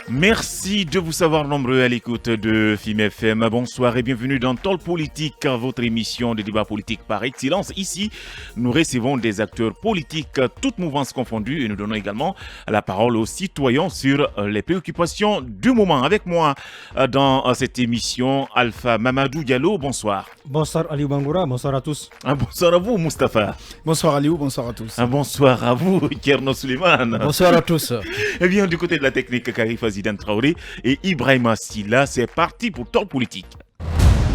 Merci de vous savoir nombreux à l'écoute de FIM FM. Bonsoir et bienvenue dans Talk Politique, votre émission de débat politique par excellence. Ici, nous recevons des acteurs politiques, toutes mouvances confondues, et nous donnons également la parole aux citoyens sur les préoccupations du moment. Avec moi dans cette émission, Alpha Mamadou Diallo, bonsoir. Bonsoir Aliou Bangoura, bonsoir à tous. Bonsoir à vous, Mustapha. Bonsoir Aliou, bonsoir à tous. Bonsoir à vous, Kerno Suleiman. Bonsoir à tous. Eh bien, du côté de la technique, Karifa Zidane Traoré et Ibrahima Silla, c'est parti pour Talk Politique.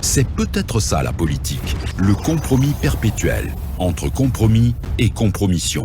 C'est peut-être ça la politique, le compromis perpétuel entre compromis et compromission.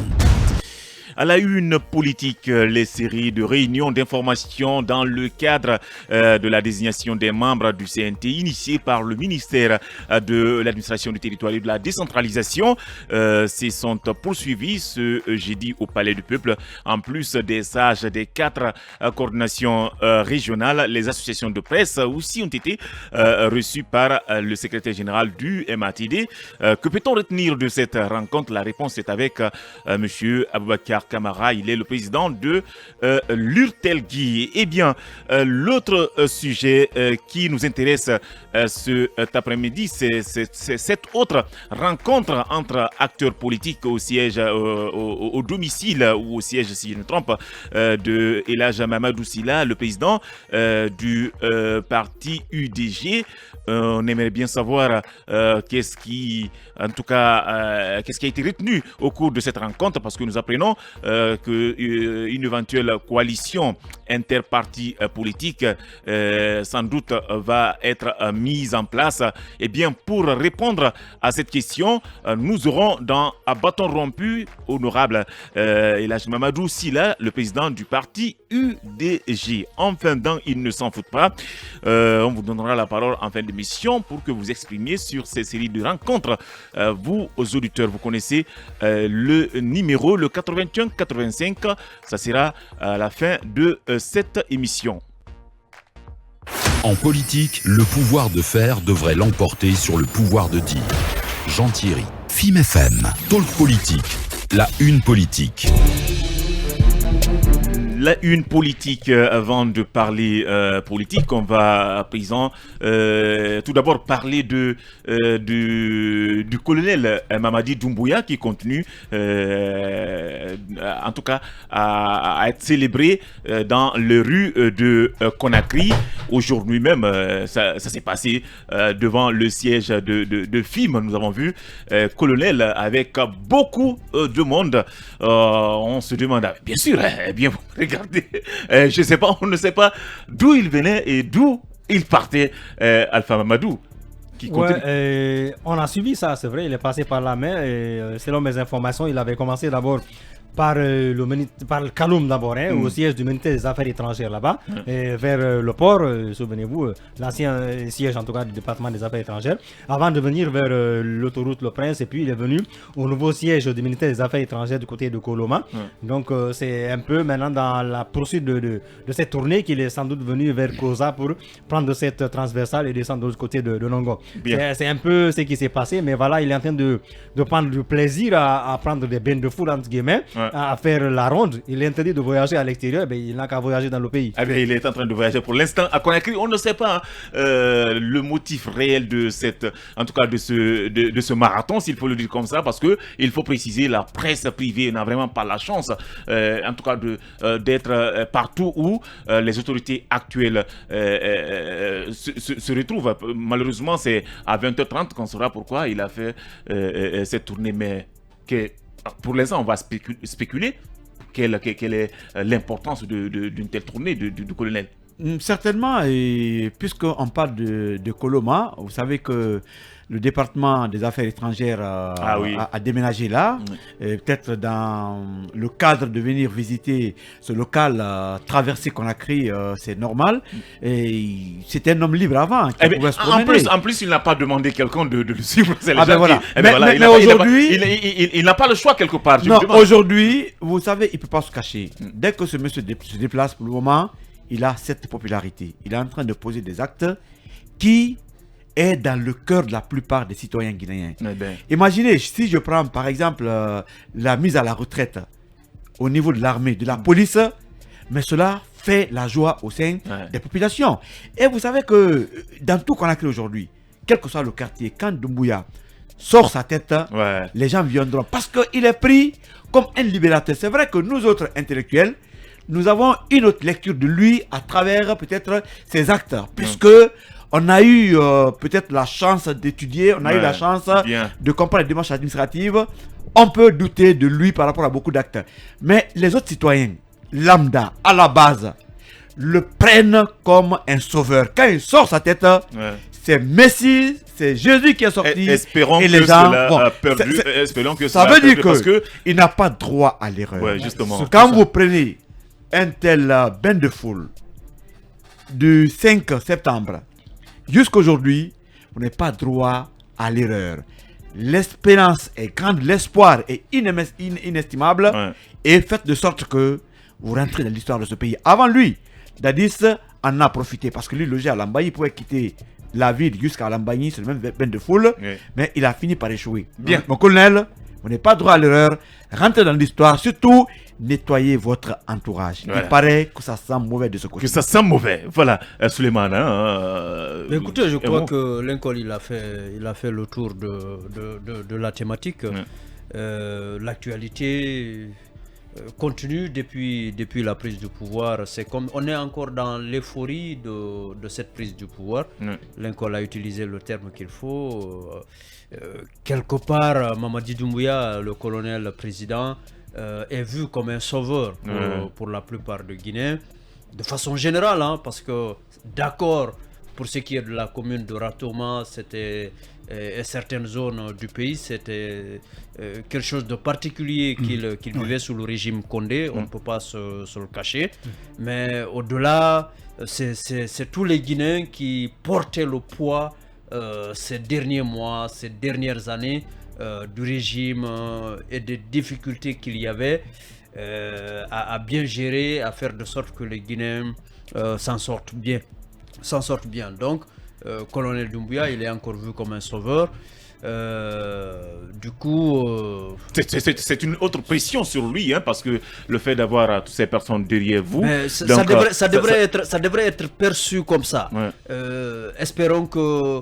À la une politique, les séries de réunions d'information dans le cadre de la désignation des membres du CNT initiées par le ministère de l'administration du territoire et de la décentralisation se sont poursuivies ce jeudi au Palais du Peuple. En plus des sages des 4 coordinations régionales, les associations de presse aussi ont été reçues par le secrétaire général du MATD. Que peut-on retenir de cette rencontre? La réponse est avec M. Aboubakar Kamara, il est le président de l'URTELGUI. Eh bien, l'autre sujet qui nous intéresse cet après-midi, c'est cette autre rencontre entre acteurs politiques au siège, au domicile ou au siège, si je ne me trompe, de El Hadj Mamadou Silla, le président du parti UDG. On aimerait bien savoir qu'est-ce qui a été retenu au cours de cette rencontre, parce que nous apprenons qu'une éventuelle coalition interparti politique sans doute va être mise en place. Eh bien, pour répondre à cette question, nous aurons à bâton rompu honorable El Hadj Mamadou Silla, le président du parti UDG. Enfin, dans Il ne s'en fout pas, on vous donnera la parole en fin d'émission pour que vous exprimiez sur ces séries de rencontres. Vous, aux auditeurs, vous connaissez le numéro, le 81-85. Ça sera à la fin de cette émission. En politique, le pouvoir de faire devrait l'emporter sur le pouvoir de dire. Jean Thierry, FIM FM, Talk Politique, la une politique. La une politique, avant de parler politique, on va à présent tout d'abord parler du colonel Mamadi Doumbouya qui continue en tout cas à être célébré dans les rues de Conakry. Aujourd'hui même, ça s'est passé devant le siège de FIM. Nous avons vu colonel avec beaucoup de monde. On se demande, bien sûr, bien regardez, je sais pas, on ne sait pas d'où il venait et d'où il partait, Alpha Mamadou. On a suivi ça, c'est vrai, il est passé par la mer et selon mes informations, il avait commencé d'abord par le Kaloum d'abord, au siège du ministère des Affaires étrangères là-bas, et vers le port, souvenez-vous, l'ancien siège en tout cas du département des Affaires étrangères, avant de venir vers l'autoroute Le Prince, et puis il est venu au nouveau siège du ministère des Affaires étrangères du côté de Koloma. Donc c'est un peu maintenant dans la poursuite de cette tournée qu'il est sans doute venu vers Koza pour prendre cette transversale et descendre de l'autre côté de Nongo. C'est un peu ce qui s'est passé, mais voilà, il est en train de prendre du plaisir à prendre des bains de foule entre guillemets. À faire la ronde. Il est interdit de voyager à l'extérieur, mais il n'a qu'à voyager dans le pays. Eh bien, il est en train de voyager pour l'instant à Conakry. On ne sait pas le motif réel de ce marathon, s'il faut le dire comme ça, parce que il faut préciser, la presse privée n'a vraiment pas la chance, en tout cas d'être partout où les autorités actuelles se retrouvent. Malheureusement, c'est à 20h30 qu'on saura pourquoi il a fait cette tournée, mais pour l'instant, on va spéculer quelle est l'importance d'une telle tournée du colonel. Certainement, et puisqu'on parle de Koloma, vous savez que le département des affaires étrangères a déménagé là, peut-être dans le cadre de venir visiter ce local, traverser Conakry, c'est normal. Et c'était un homme libre avant qui pouvait se promener. En plus, il n'a pas demandé quelqu'un de le suivre. Mais aujourd'hui, il n'a pas le choix quelque part. Non, aujourd'hui, vous savez, il ne peut pas se cacher. Dès que ce monsieur se déplace pour le moment, il a cette popularité. Il est en train de poser des actes qui est dans le cœur de la plupart des citoyens guinéens. Imaginez, si je prends par exemple la mise à la retraite au niveau de l'armée, de la police, mais cela fait la joie au sein des populations. Et vous savez que dans tout Conakry aujourd'hui, quel que soit le quartier, quand Doumbouya sort sa tête, les gens viendront parce qu'il est pris comme un libérateur. C'est vrai que nous autres intellectuels, nous avons une autre lecture de lui à travers peut-être ses actes, puisque on a eu peut-être la chance d'étudier, on a eu la chance de comprendre les démarches administratives. On peut douter de lui par rapport à beaucoup d'actes. Mais les autres citoyens, lambda, à la base, le prennent comme un sauveur. Quand il sort sa tête, c'est Messie, c'est Jésus qui est sorti. Espérons et que les gens, cela a perdu. Espérons que ça veut dire qu'il n'a pas droit à l'erreur. Justement. Quand vous prenez un tel bain de foule du 5 septembre jusqu'à aujourd'hui, vous n'avez pas droit à l'erreur. L'espérance est grande, l'espoir est inestimable et faites de sorte que vous rentrez dans l'histoire de ce pays. Avant lui, Dadis en a profité parce que lui logeait à Lambaye, il pouvait quitter la ville jusqu'à Lambaye sur le même bain de foule, mais il a fini par échouer. Bien, mon colonel, vous n'avez pas droit à l'erreur, rentrez dans l'histoire, surtout nettoyez votre entourage. Il paraît que ça sent mauvais de ce côté. Que ça sent mauvais, voilà, Suleiman. Écoutez, je crois que Lincoln il a fait le tour de la thématique. L'actualité continue depuis la prise du pouvoir. C'est comme on est encore dans l'euphorie de cette prise du pouvoir. Lincoln a utilisé le terme qu'il faut. Quelque part, Mamadi Doumbouya, le colonel président, est vu comme un sauveur pour la plupart des Guinéens, de façon générale, parce que d'accord, pour ce qui est de la commune de Ratoma, c'était et certaines zones du pays, c'était quelque chose de particulier qu'il vivait sous le régime Condé, on ne peut pas se le cacher, mais au-delà, c'est tous les Guinéens qui portaient le poids ces derniers mois, ces dernières années du régime et des difficultés qu'il y avait à bien gérer, à faire de sorte que les Guinéens s'en sortent bien. Donc, colonel Doumbouya, il est encore vu comme un sauveur. Du coup, c'est une autre pression sur lui, parce que le fait d'avoir toutes ces personnes derrière vous, ça devrait être perçu comme ça. Espérons que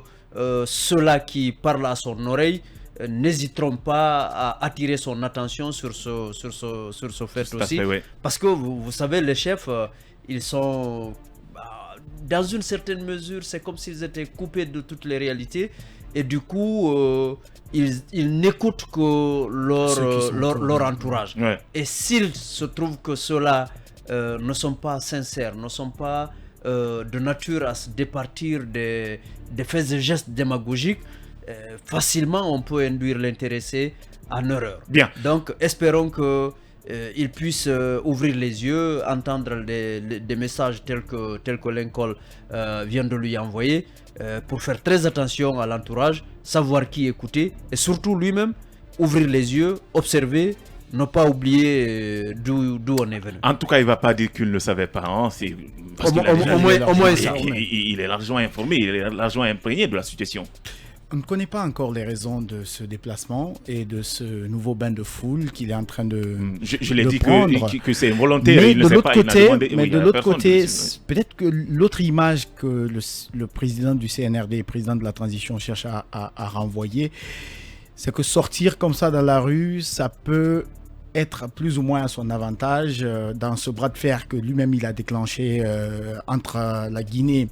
ceux-là qui parlent à son oreille n'hésiteront pas à attirer son attention sur ce fait aussi. Parce que vous savez, les chefs, ils sont, dans une certaine mesure, c'est comme s'ils étaient coupés de toutes les réalités. Et du coup, ils n'écoutent que leur entourage. Et s'il se trouve que ceux-là ne sont pas sincères, ne sont pas de nature à se départir des faits et gestes démagogiques, facilement on peut induire l'intéressé en erreur. Bien. Donc espérons qu'il puisse ouvrir les yeux, entendre des messages tels que Lincoln vient de lui envoyer, pour faire très attention à l'entourage, savoir qui écouter et surtout lui-même ouvrir les yeux, observer, ne pas oublier d'où on est venu. En tout cas, il ne va pas dire qu'il ne le savait pas. Au moins ça. Il est largement informé, il est largement imprégné de la situation. On ne connaît pas encore les raisons de ce déplacement et de ce nouveau bain de foule qu'il est en train de Je l'ai dit que c'est volontaire. Mais de l'autre côté, peut-être que l'autre image que le président du CNRD et président de la transition cherche à renvoyer, c'est que sortir comme ça dans la rue, ça peut être plus ou moins à son avantage dans ce bras de fer que lui-même il a déclenché entre la Guinée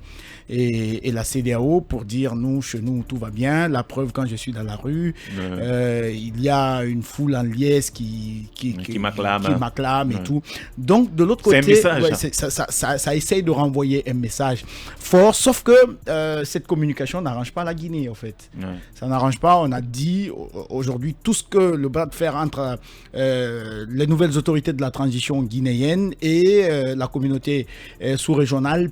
et la CEDEAO pour dire chez nous tout va bien. La preuve, quand je suis dans la rue, il y a une foule en liesse qui m'acclame et tout. Donc de l'autre côté, ça essaye de renvoyer un message fort, sauf que cette communication n'arrange pas la Guinée en fait. Ça n'arrange pas. On a dit aujourd'hui tout ce que le bras de fer entre les nouvelles autorités de la transition guinéenne et la communauté sous-régionale,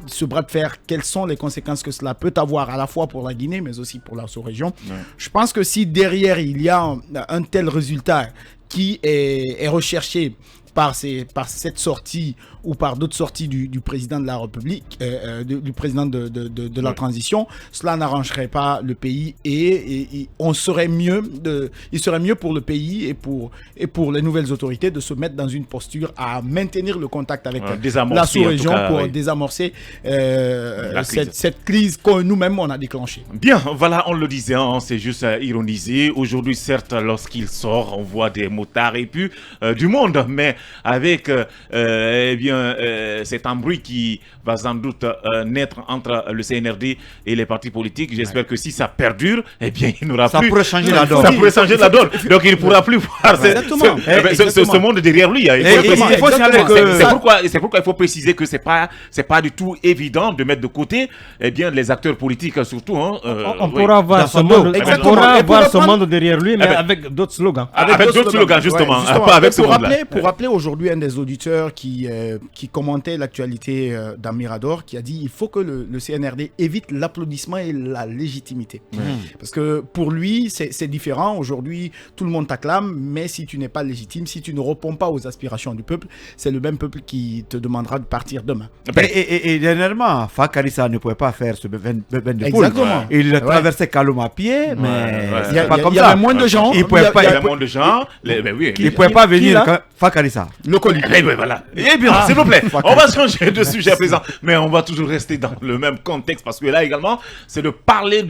ce bras de fer, quelles sont les conséquences que cela peut avoir à la fois pour la Guinée mais aussi pour la sous-région. Je pense que si derrière il y a un tel résultat qui est recherché par cette sortie ou par d'autres sorties du président de la République, du président de la transition, cela n'arrangerait pas le pays et il serait mieux pour le pays et pour les nouvelles autorités de se mettre dans une posture à maintenir le contact avec la sous-région pour désamorcer cette crise que nous-mêmes on a déclenchée. Bien, voilà, on le disait, on s'est juste ironisé. Aujourd'hui, certes, lorsqu'il sort, on voit des motards et puis du monde, mais avec cet embrouille qui va sans doute naître entre le CNRD et les partis politiques. J'espère que si ça perdure, eh bien, il n'aura plus... Ça pourrait changer la donne. Ça pourrait changer la donne. Donc, il ne pourra plus voir ce monde derrière lui. C'est pourquoi il faut préciser que c'est pas du tout évident de mettre de côté les acteurs politiques, surtout. On pourra voir ce monde derrière lui, mais avec d'autres slogans. Avec d'autres slogans, justement. Pas avec ce monde-là. Pour rappeler aujourd'hui un des auditeurs qui commentait l'actualité d'Amirador, qui a dit il faut que le CNRD évite l'applaudissement et la légitimité. Parce que pour lui, c'est différent. Aujourd'hui, tout le monde t'acclame, mais si tu n'es pas légitime, si tu ne réponds pas aux aspirations du peuple, c'est le même peuple qui te demandera de partir demain. Et dernièrement, Fakarissa ne pouvait pas faire ce bain de poule. Exactement. Il traversait Kalom à pied, mais il y avait moins de gens. Il pouvait pas. Il y avait moins de gens. Il pouvait pas venir. Fakarissa. Le colis. Voilà. Eh bien, s'il vous plaît, on va changer de sujet à présent, mais on va toujours rester dans le même contexte parce que là également, c'est de parler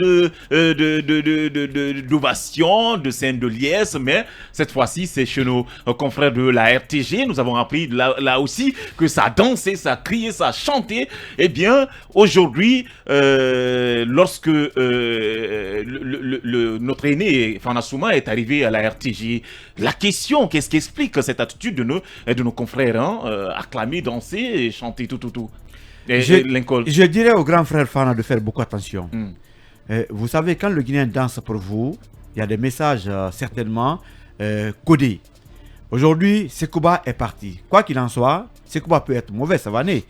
d'ovation, de scène de liesse, mais cette fois-ci, c'est chez nos confrères de la RTG. Nous avons appris là aussi que ça dansait, ça criait, ça chantait. Eh bien, aujourd'hui, lorsque notre aîné Fana Souma est arrivé à la RTG, la question, qu'est-ce qui explique cette attitude de nos confrères, acclamer, danser et chanter tout. Je dirais au grand frère Fana de faire beaucoup attention. Vous savez, quand le Guinéen danse pour vous, il y a des messages certainement codés. Aujourd'hui, Sekouba est parti. Quoi qu'il en soit, Sekouba peut être mauvais, ça va aller.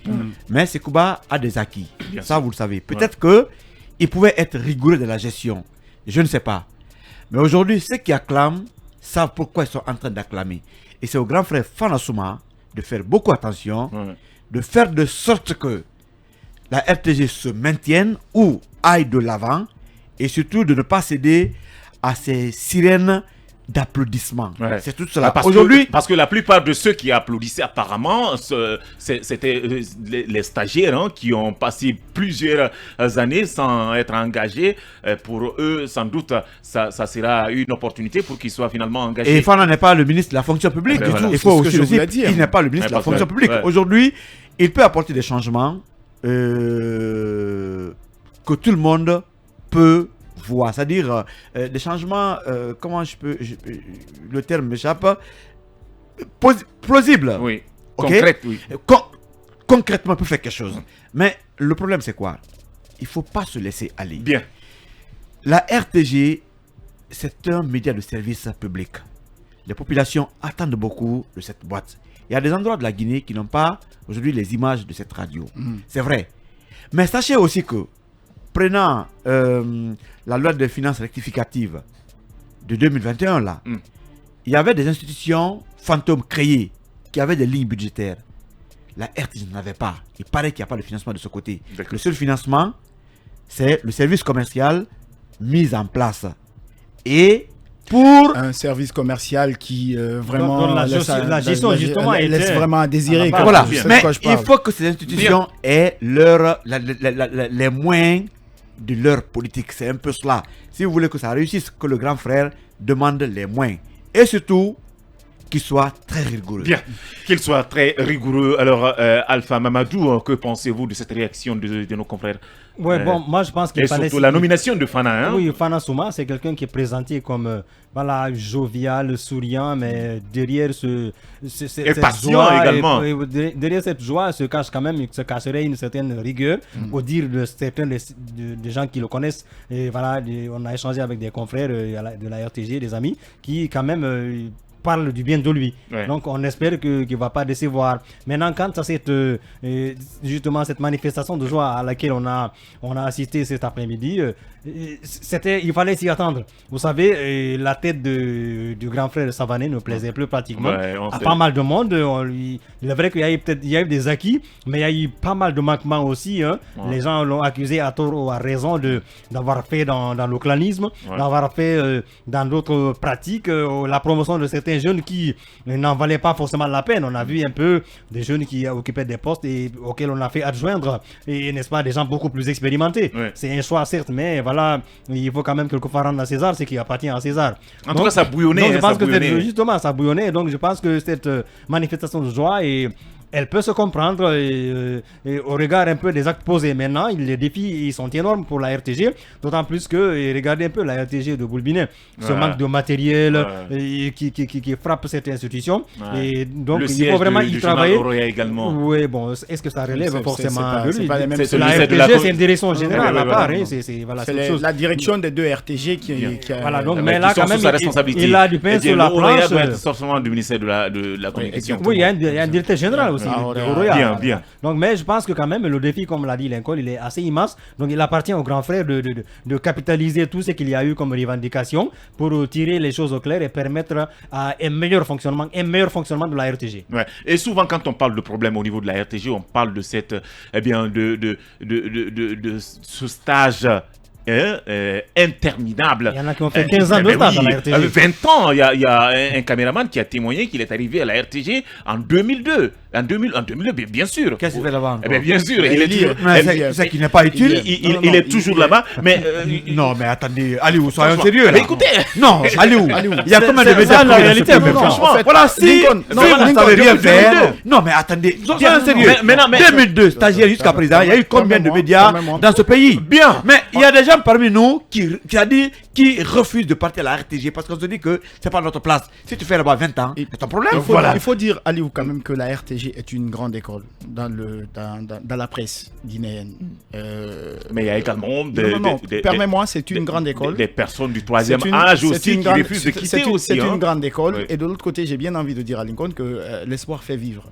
Mais Sekouba a des acquis. Ça, vous le savez. Peut-être qu'il pouvait être rigoureux de la gestion. Je ne sais pas. Mais aujourd'hui, ceux qui acclament savent pourquoi ils sont en train d'acclamer. Et c'est au grand frère Fana Souma de faire beaucoup attention, de faire de sorte que la RTG se maintienne ou aille de l'avant, et surtout de ne pas céder à ces sirènes d'applaudissements. C'est tout cela. Parce que la plupart de ceux qui applaudissaient apparemment, c'était les stagiaires qui ont passé plusieurs années sans être engagés. Pour eux, sans doute, ça sera une opportunité pour qu'ils soient finalement engagés. Et Fana n'est pas le ministre de la fonction publique du tout. Il faut aussi le dire. Il n'est pas le ministre de la fonction publique. Aujourd'hui, il peut apporter des changements que tout le monde peut voir, c'est-à-dire des changements, comment le terme m'échappe, plausible. Oui, concrète, oui. Concrètement, il peut faire quelque chose. Mais le problème, c'est quoi? Il ne faut pas se laisser aller. Bien. La RTG, c'est un média de service public. Les populations attendent beaucoup de cette boîte. Il y a des endroits de la Guinée qui n'ont pas aujourd'hui les images de cette radio. C'est vrai. Mais sachez aussi que, prenant la loi de finances rectificative de 2021, là, il y avait des institutions fantômes créées qui avaient des lignes budgétaires. La RTG n'en avait pas. Il paraît qu'il n'y a pas de financement de ce côté. Le seul financement, c'est le service commercial mis en place. Et pour un service commercial qui vraiment la gestion justement laisse vraiment à désirer. Voilà. Mais il faut que ces institutions aient les moyens de leur politique. C'est un peu cela. Si vous voulez que ça réussisse, que le grand frère demande les moyens. Et surtout, qu'il soit très rigoureux. Bien, qu'il soit très rigoureux. Alors, Alpha Mamadou, que pensez-vous de cette réaction de nos confrères? Ouais, bon, moi je pense qu'il fallait... surtout la nomination de Fana. Oui, Fana Souma, c'est quelqu'un qui est présenté comme jovial, souriant, mais derrière cette patient également. Derrière cette joie se cache quand même, se cacherait une certaine rigueur, au dire de certains des gens qui le connaissent. Et voilà, on a échangé avec des confrères de la RTG, des amis, qui quand même parle du bien de lui. Ouais. Donc on espère qu'il ne va pas décevoir. Maintenant, quant à justement cette manifestation de joie à laquelle on a assisté cet après-midi, il fallait s'y attendre. Vous savez, la tête du grand frère Savané ne plaisait plus pratiquement à pas mal de monde. Il est vrai qu'il y a eu des acquis, mais il y a eu pas mal de manquements aussi. Hein. Ouais. Les gens l'ont accusé à tort ou à raison d'avoir fait dans le clanisme, d'avoir fait dans d'autres pratiques la promotion de certains jeunes qui n'en valaient pas forcément la peine. On a vu un peu des jeunes qui occupaient des postes et auxquels on a fait adjoindre, et n'est-ce pas, des gens beaucoup plus expérimentés. Ouais. C'est un choix certes, mais voilà, il faut quand même quelquefois rendre à César ce qui appartient à César. En tout cas, ça bouillonnait. Donc je pense que justement, ça bouillonnait. Donc je pense que cette manifestation de joie elle peut se comprendre et au regard un peu des actes posés. Maintenant, les défis ils sont énormes pour la RTG, d'autant plus que regardez un peu la RTG de Boulbinet, ce manque de matériel qui frappe cette institution. Et donc il faut vraiment y travailler. Également. Oui, bon, est-ce que ça relève forcément de lui? La RTG, c'est une direction générale à part. C'est la direction des deux RTG qui voilà, donc mais là quand même il a du pain sur la planche. Doit être forcément du ministère de la communication. Oui, il y a un directeur général aussi. Bien. Donc, mais je pense que quand même le défi, comme l'a dit Lincoln, il est assez immense. Donc il appartient au grand frère de capitaliser tout ce qu'il y a eu comme revendication pour tirer les choses au clair et permettre à un meilleur fonctionnement de la RTG. Ouais. Et souvent quand on parle de problèmes au niveau de la RTG, on parle de cette de ce stage interminable. Il y en a qui ont fait 15 ans de stage à la RTG. 20 ans, il y a un caméraman qui a témoigné qu'il est arrivé à la RTG en 2002. En 2002, bien sûr. Qu'est-ce qu'il fait là-bas? Bien sûr, c'est qu'il n'est pas utile. Il est toujours là-bas. Mais non, mais attendez, Aliou, soyons sérieux. Mais écoutez, non, Aliou, il y a combien de médias la réalité? Franchement, voilà, si vous ne savez rien faire. Non, mais attendez, soyons sérieux. 2002, stagiaire jusqu'à présent, il y a eu combien de médias dans ce pays? Bien. Mais il y a des gens parmi nous qui refusent de partir à la RTG parce qu'on se dit que c'est pas notre place. Si tu fais là-bas 20 ans, c'est un problème. Il faut dire, Aliou, quand même que la RTG est une grande école dans la presse guinéenne. Mais il y a également permets-moi, c'est une grande école. Des personnes du troisième âge aussi qui refusent de quitter aussi. C'est une grande école. Et de l'autre côté, j'ai bien envie de dire à Lincoln que l'espoir fait vivre.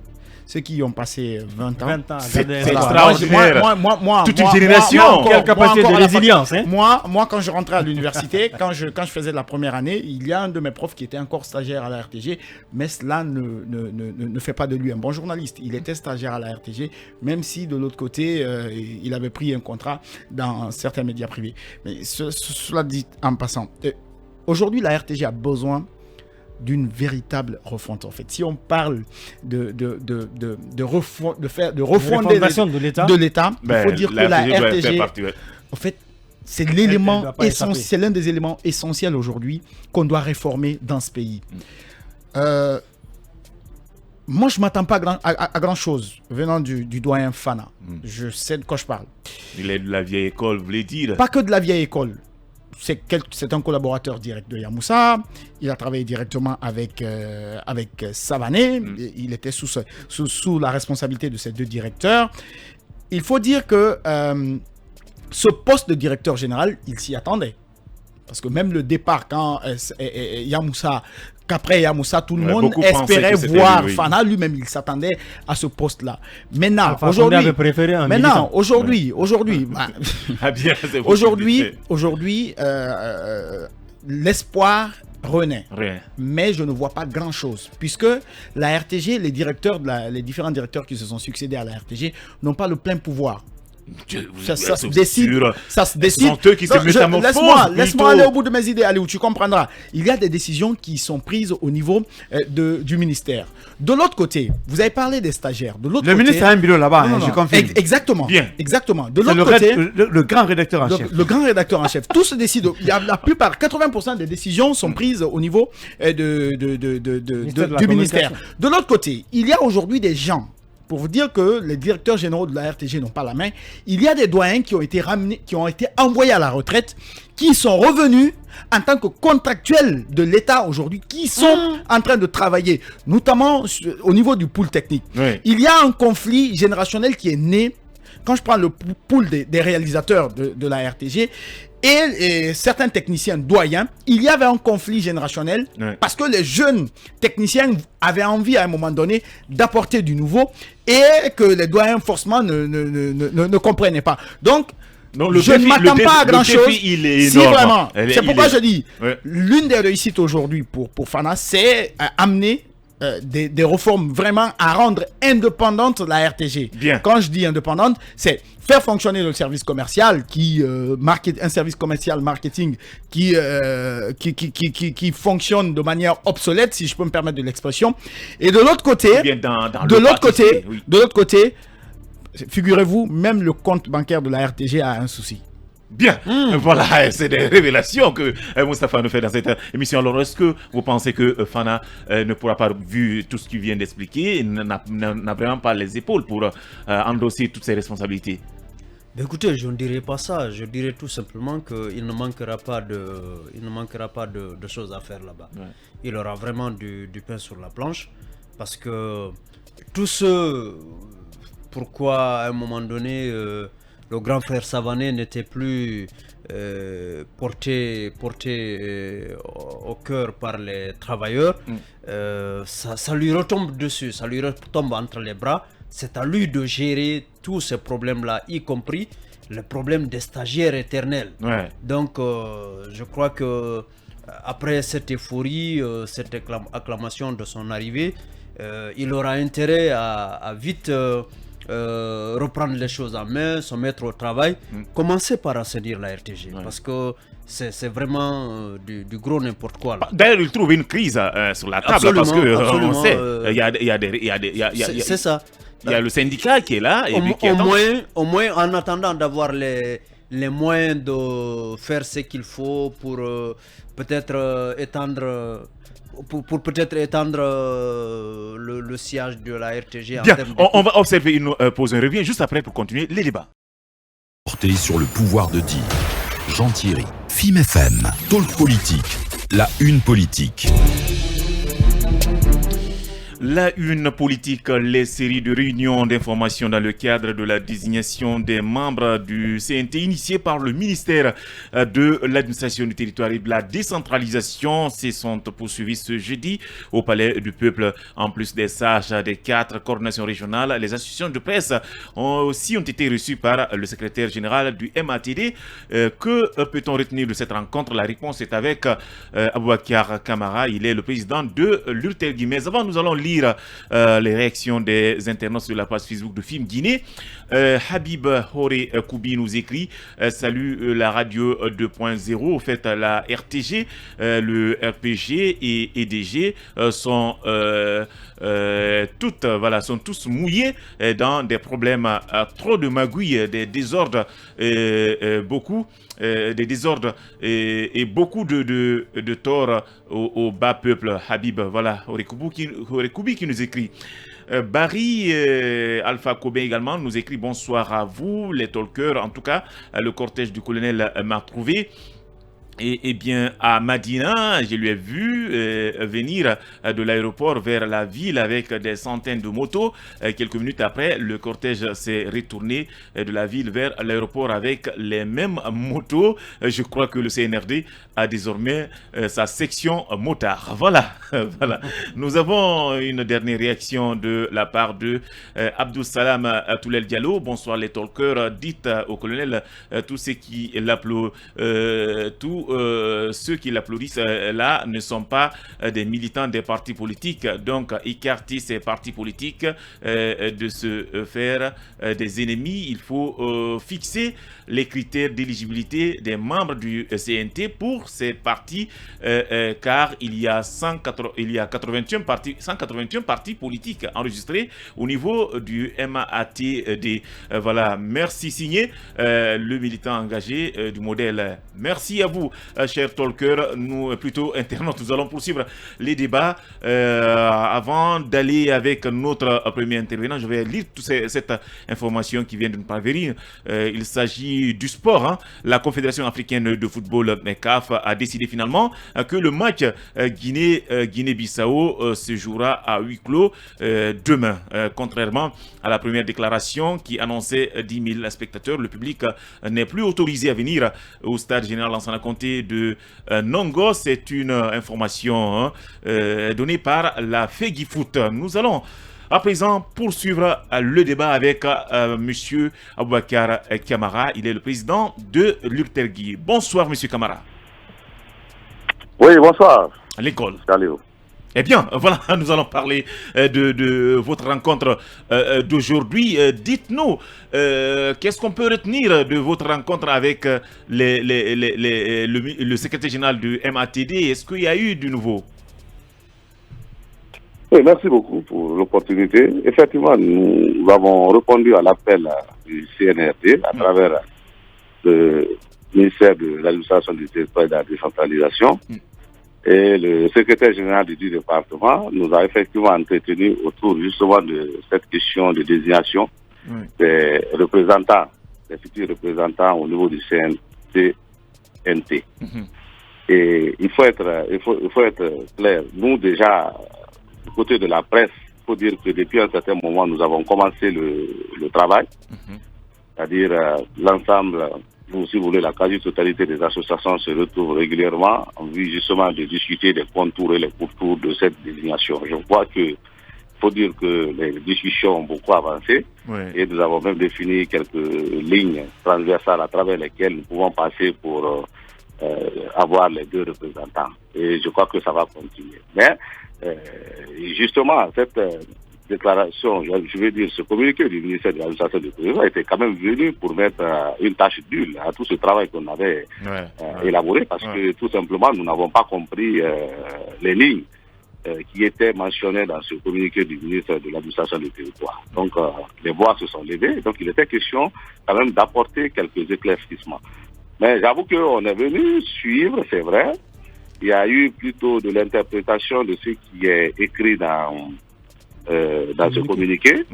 Ceux qui ont passé 20 ans. C'est extraordinaire. Toute une génération. Quelle capacité de résilience. Moi, quand je rentrais à l'université, quand je faisais la première année, il y a un de mes profs qui était encore stagiaire à la RTG, mais cela ne fait pas de lui un bon journaliste. Il était stagiaire à la RTG, même si de l'autre côté, il avait pris un contrat dans certains médias privés. Mais cela dit en passant, aujourd'hui, la RTG a besoin d'une véritable refonte en fait. Si on parle de refonder de l'État, il faut dire que la RTG, en fait, c'est l'un des éléments essentiels aujourd'hui qu'on doit réformer dans ce pays. Moi, je ne m'attends pas à grand chose venant du doyen Fana. Je sais de quoi je parle. Il est de la vieille école, vous voulez dire? Pas que de la vieille école. C'est un collaborateur direct de Yamoussa. Il a travaillé directement avec Savané. Il était sous la responsabilité de ces deux directeurs. Il faut dire que ce poste de directeur général, il s'y attendait. Parce que même le départ, quand Yamoussa, qu'après Yamoussa, tout le monde espérait voir Fana. Lui-même, il s'attendait à ce poste-là. Maintenant, aujourd'hui, l'espoir renaît. Mais je ne vois pas grand-chose. Puisque la RTG, les différents directeurs qui se sont succédés à la RTG n'ont pas le plein pouvoir. Ça se décide. Ce sont eux qui se métamorphosent. Laisse-moi aller au bout de mes idées, allez, où tu comprendras. Il y a des décisions qui sont prises au niveau du ministère. De l'autre côté, vous avez parlé des stagiaires. Le ministre a un bureau là-bas, je confirme. Exactement. Bien. Exactement. De l'autre côté, le grand rédacteur en chef. Le grand rédacteur en chef. Tout se décide. Il y a la plupart, 80% des décisions sont prises au niveau du ministère. De l'autre côté, il y a aujourd'hui des gens. Pour vous dire que les directeurs généraux de la RTG n'ont pas la main, il y a des doyens qui ont été envoyés à la retraite, qui sont revenus en tant que contractuels de l'État aujourd'hui, qui sont en train de travailler, notamment au niveau du pool technique. Oui. Il y a un conflit générationnel qui est né quand je prends le pool des réalisateurs de la RTG, et certains techniciens doyens, il y avait un conflit générationnel parce que les jeunes techniciens avaient envie à un moment donné d'apporter du nouveau et que les doyens forcément ne comprenaient pas. Donc, je ne m'attends pas à grand-chose. Si vraiment, c'est pourquoi je dis, l'une des réussites aujourd'hui pour Fana, c'est amener des réformes vraiment à rendre indépendante la RTG. Bien. Quand je dis indépendante, c'est faire fonctionner le service commercial un service commercial marketing qui fonctionne de manière obsolète, si je peux me permettre de l'expression. Et de l'autre côté, de l'autre côté, figurez-vous, même le compte bancaire de la RTG a un souci. Bien, voilà, c'est des révélations que Moustapha nous fait dans cette émission. Alors, est-ce que vous pensez que Fana ne pourra pas, vu tout ce qu'il vient d'expliquer, n'a vraiment pas les épaules pour endosser toutes ses responsabilités? Écoutez, je ne dirais pas ça. Je dirais tout simplement qu'il ne manquera pas de choses à faire là-bas. Ouais. Il aura vraiment du pain sur la planche parce que tout ce pourquoi à un moment donné le grand frère Savané n'était plus porté au cœur par les travailleurs, ça lui retombe dessus, ça lui retombe entre les bras. C'est à lui de gérer tous ces problèmes-là, y compris le problème des stagiaires éternels. Ouais. Donc, je crois que après cette euphorie, cette acclamation de son arrivée, il aura intérêt à vite reprendre les choses en main, se mettre au travail, commencer par assainir la RTG, parce que c'est vraiment du gros n'importe quoi. D'ailleurs, il trouve une crise sur la table, parce que on sait, c'est ça. Il y a le syndicat qui est là. Et au moins, en attendant d'avoir les moyens de faire ce qu'il faut pour peut-être étendre le sillage de la RTG. Bien, on va observer une pause, on revient juste après pour continuer les débats. Porté sur le pouvoir de dire. Jean Thierry, FIM FM, Talk Politique, la une politique. La une politique, les séries de réunions d'information dans le cadre de la désignation des membres du CNT initiées par le ministère de l'administration du territoire et de la décentralisation se sont poursuivies ce jeudi au Palais du Peuple. En plus des sages des 4 coordinations régionales, les associations de presse ont été reçues par le secrétaire général du MATD. Que peut-on retenir de cette rencontre? La réponse est avec Aboubakar Kamara, il est le président de l'URTEL. Mais avant, nous allons lire les réactions des internautes sur la page Facebook de FIM Guinée. Habib Hore Koubi nous écrit salut la radio 2.0. Au fait, la RTG, le RPG et EDG sont tous mouillés dans des problèmes, trop de magouilles, des désordres, beaucoup des désordres et beaucoup de torts au bas peuple. Habib, voilà, Horekoubi qui nous écrit. Barry Alpha Kobe également nous écrit bonsoir à vous les talkers. En tout cas, le cortège du colonel m'a trouvé. Et bien à Madina, je lui ai vu venir de l'aéroport vers la ville avec des centaines de motos. Quelques minutes après, le cortège s'est retourné de la ville vers l'aéroport avec les mêmes motos. Je crois que le CNRD a désormais sa section motard. Voilà, voilà. Nous avons une dernière réaction de la part de Abdou Salam Toulel Diallo. Bonsoir les talkers. Dites au colonel tous ceux qui ceux qui l'applaudissent là ne sont pas des militants des partis politiques, donc écarter ces partis politiques de se faire des ennemis. Il faut fixer les critères d'éligibilité des membres du CNT pour ces partis, car il y a 181 partis politiques enregistrés au niveau du MATD. Voilà, merci, signé le militant engagé du modèle. Merci à vous. chers talkers, plutôt internautes. Nous allons poursuivre les débats. Avant d'aller avec notre premier intervenant, je vais lire toute cette information qui vient de nous parvenir. Il s'agit du sport. Hein. La Confédération africaine de football, CAF, a décidé finalement que le match Guinée-Bissau se jouera à huis clos demain. Contrairement à la première déclaration qui annonçait 10 000 spectateurs, le public n'est plus autorisé à venir au stade général Lansana Conté de Nongo. C'est une information donnée par la FEGIFOOT. Nous allons à présent poursuivre le débat avec M. Aboubakar Kamara. Il est le président de l'URTELGUI. Bonsoir, M. Kamara. Oui, bonsoir. L'école. Salut. Eh bien, voilà, nous allons parler de votre rencontre d'aujourd'hui. Dites-nous, qu'est-ce qu'on peut retenir de votre rencontre avec le secrétaire général du MATD? Est-ce qu'il y a eu du nouveau? Oui, merci beaucoup pour l'opportunité. Effectivement, nous avons répondu à l'appel du CNRD à travers le ministère de l'administration du territoire et de la décentralisation. Et le secrétaire général du département nous a effectivement entretenu autour justement de cette question de désignation des représentants, des futurs représentants au niveau du CNT. Et il faut être clair. Nous déjà, du côté de la presse, il faut dire que depuis un certain moment, nous avons commencé le travail, c'est-à-dire l'ensemble, si vous voulez, la quasi-totalité des associations se retrouvent régulièrement en vue justement de discuter des contours et les pourtours de cette désignation. Je crois que faut dire que les discussions ont beaucoup avancé et nous avons même défini quelques lignes transversales à travers lesquelles nous pouvons passer pour avoir les deux représentants. Et je crois que ça va continuer. Mais justement, cette déclaration, je veux dire, ce communiqué du ministère de l'administration du territoire était quand même venu pour mettre une tâche d'huile à tout ce travail qu'on avait élaboré, parce que tout simplement, nous n'avons pas compris les lignes qui étaient mentionnées dans ce communiqué du ministère de l'administration du territoire. Donc, les voix se sont levées, donc il était question quand même d'apporter quelques éclaircissements. Mais j'avoue qu'on est venu suivre, c'est vrai. Il y a eu plutôt de l'interprétation de ce qui est écrit dans ce communiqué.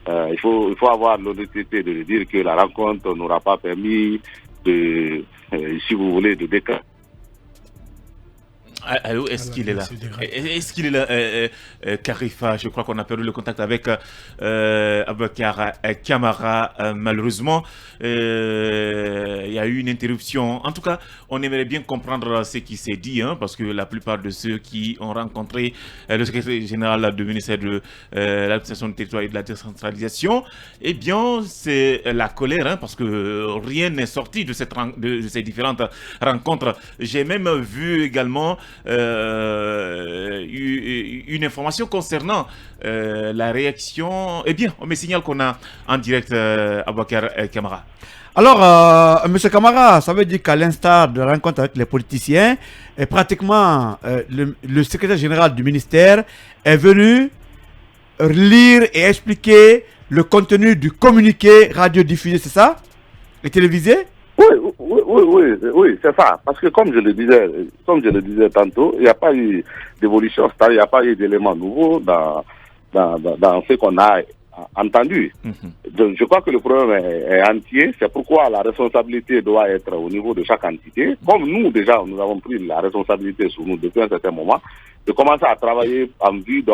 Il faut avoir l'honnêteté de dire que la rencontre n'aura pas permis de, si vous voulez, de déclarer. Allô, est-ce qu'il est là? Est-ce qu'il est là, Karifa? Je crois qu'on a perdu le contact avec Aboubakar Kamara. Malheureusement, il y a eu une interruption. En tout cas, on aimerait bien comprendre ce qui s'est dit, hein, parce que la plupart de ceux qui ont rencontré le secrétaire général du ministère de l'administration du territoire et de la décentralisation, eh bien, c'est la colère, hein, parce que rien n'est sorti de ces différentes rencontres. J'ai même vu également une information concernant la réaction. Eh bien, on me signale qu'on a en direct Aboubakar Kamara. Alors, M. Kamara, ça veut dire qu'à l'instar de la rencontre avec les politiciens, pratiquement le secrétaire général du ministère est venu lire et expliquer le contenu du communiqué radiodiffusé, c'est ça? Et télévisé? Oui, c'est ça. Parce que comme je le disais tantôt, il n'y a pas eu d'évolution, c'est-à-dire il n'y a pas eu d'éléments nouveaux dans ce qu'on a entendu. Donc, je crois que le problème est entier. C'est pourquoi la responsabilité doit être au niveau de chaque entité. Comme nous, déjà, nous avons pris la responsabilité sur nous depuis un certain moment, de commencer à travailler en vue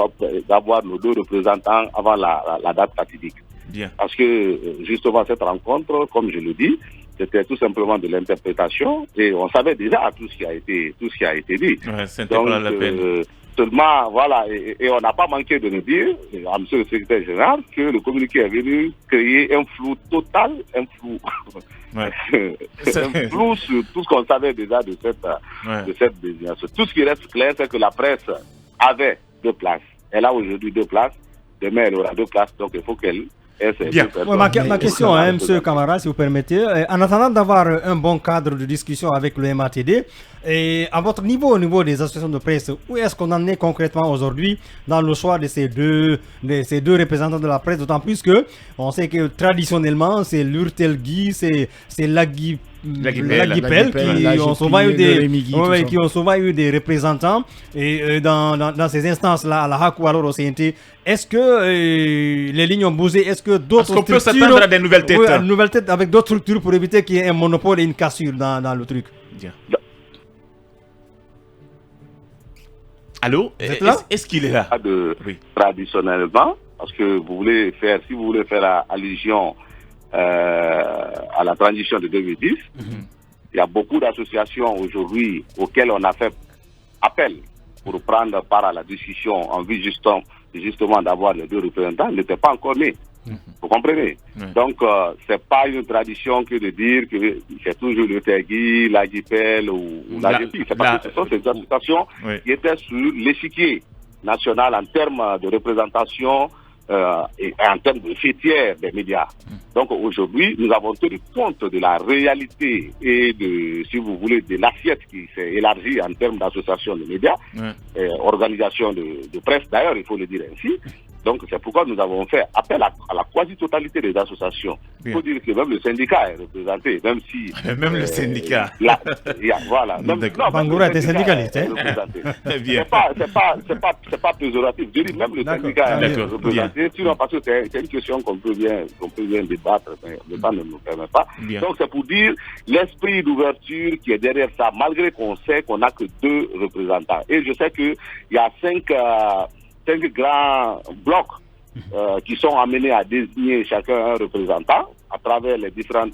d'avoir nos deux représentants avant la date fatidique. Parce que, justement, cette rencontre, comme je le dis, c'était tout simplement de l'interprétation et on savait déjà tout ce qui a été dit. Donc, pas la peine. Seulement, voilà, et on n'a pas manqué de nous dire, à M. le secrétaire général, que le communiqué est venu créer un flou total, un flou sur tout ce qu'on savait déjà de cette désignation. Tout ce qui reste clair, c'est que la presse avait 2 places. Elle a aujourd'hui 2 places. Demain, elle aura 2 places, donc il faut qu'elle... Bien. Ma question, M. Kamara, si vous permettez, en attendant d'avoir un bon cadre de discussion avec le MATD, et à votre niveau, au niveau des associations de presse, où est-ce qu'on en est concrètement aujourd'hui dans le choix de ces deux représentants de la presse, d'autant plus que on sait que traditionnellement, c'est l'URTELGUI, c'est l'AGI l'Aguipel, qui ont souvent eu des représentants et dans ces instances-là, à la HAC ou alors au CNT. Est-ce que les lignes ont bougé? Est-ce que d'autres structures... Est-ce qu'on peut s'attendre à des nouvelles têtes? Oui, nouvelles têtes avec d'autres structures pour éviter qu'il y ait un monopole et une cassure dans le truc. Bien. Allô? Est-ce qu'il est là? Oui. Traditionnellement, parce que si vous voulez faire allusion à la transition de 2010, il y a beaucoup d'associations aujourd'hui auxquelles on a fait appel pour prendre part à la discussion en vue justement d'avoir les 2 représentants, n'étaient pas encore nés. Vous comprenez? Donc, c'est pas une tradition que de dire que c'est toujours le Tegui, l'Aguipel ou la GPI. C'est parce que ce sont ces associations qui étaient sur l'échiquier national en termes de représentation et en termes de fêtière des médias. Donc, aujourd'hui, nous avons tenu compte de la réalité et si vous voulez, de l'assiette qui s'est élargie en termes d'associations de médias, organisation de presse, d'ailleurs, il faut le dire ainsi. Donc, c'est pourquoi nous avons fait appel à la quasi-totalité des associations. Il faut dire que même le syndicat est représenté, même si... Même le syndicat. Voilà. Bangoura était syndicaliste. C'est pas péjoratif. Je dis même le syndicat est représenté. Sinon, parce que c'est une question qu'on peut bien débattre, mais le temps ne nous permet pas. Donc, c'est pour dire l'esprit d'ouverture qui est derrière ça, malgré qu'on sait qu'on n'a que 2 représentants. Et je sais qu'il y a 5 grands blocs qui sont amenés à désigner chacun un représentant à travers les différents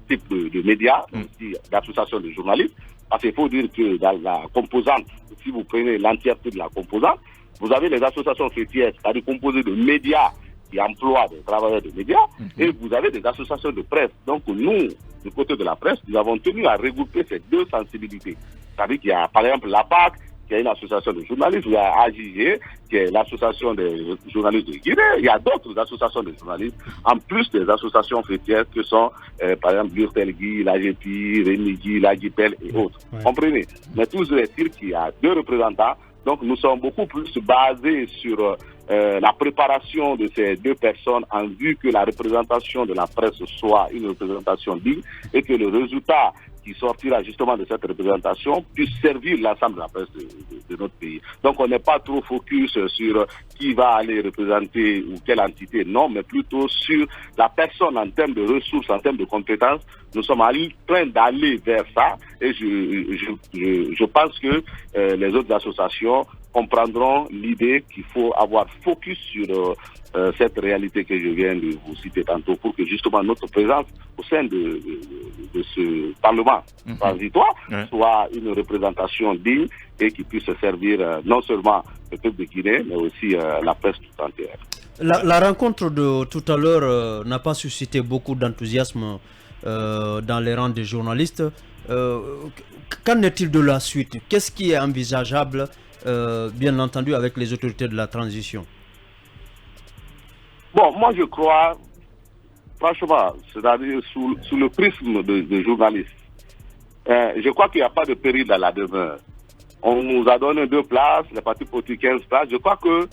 types de médias, aussi d'associations de journalistes. Parce qu'il faut dire que dans la composante, si vous prenez l'entièreté de la composante, vous avez les associations fêtières, c'est-à-dire composées de médias qui emploient des travailleurs de médias, et vous avez des associations de presse. Donc nous, du côté de la presse, nous avons tenu à regrouper ces 2 sensibilités. C'est-à-dire qu'il y a par exemple la PAC, qui est une association de journalistes, il y a AJG, qui est l'association des journalistes de Guinée, il y a d'autres associations de journalistes, en plus des associations fêtières que sont, par exemple, l'URTELGui, l'AGPI, Rémigui, l'Aguipel et autres. Comprenez? Mais toujours est-il qu'il y a 2 représentants, donc nous sommes beaucoup plus basés sur la préparation de ces 2 personnes en vue que la représentation de la presse soit une représentation digne et que le résultat qui sortira justement de cette représentation puisse servir l'ensemble de la presse de notre pays. Donc on n'est pas trop focus sur qui va aller représenter ou quelle entité, non, mais plutôt sur la personne en termes de ressources, en termes de compétences. Nous sommes en train d'aller vers ça et je pense que les autres associations comprendront l'idée qu'il faut avoir focus sur cette réalité que je viens de vous citer tantôt pour que justement notre présence au sein de ce Parlement transitoire soit une représentation digne et qui puisse servir non seulement le peuple de Guinée, mais aussi la presse tout entière. La rencontre de tout à l'heure n'a pas suscité beaucoup d'enthousiasme dans les rangs des journalistes. Qu'en est-il de la suite? Qu'est-ce qui est envisageable, bien entendu, avec les autorités de la transition? Bon, moi je crois, franchement, c'est-à-dire sous le prisme de journalistes, je crois qu'il n'y a pas de péril à la demeure. On nous a donné 2 places, les partis politiques 15 places. Je crois que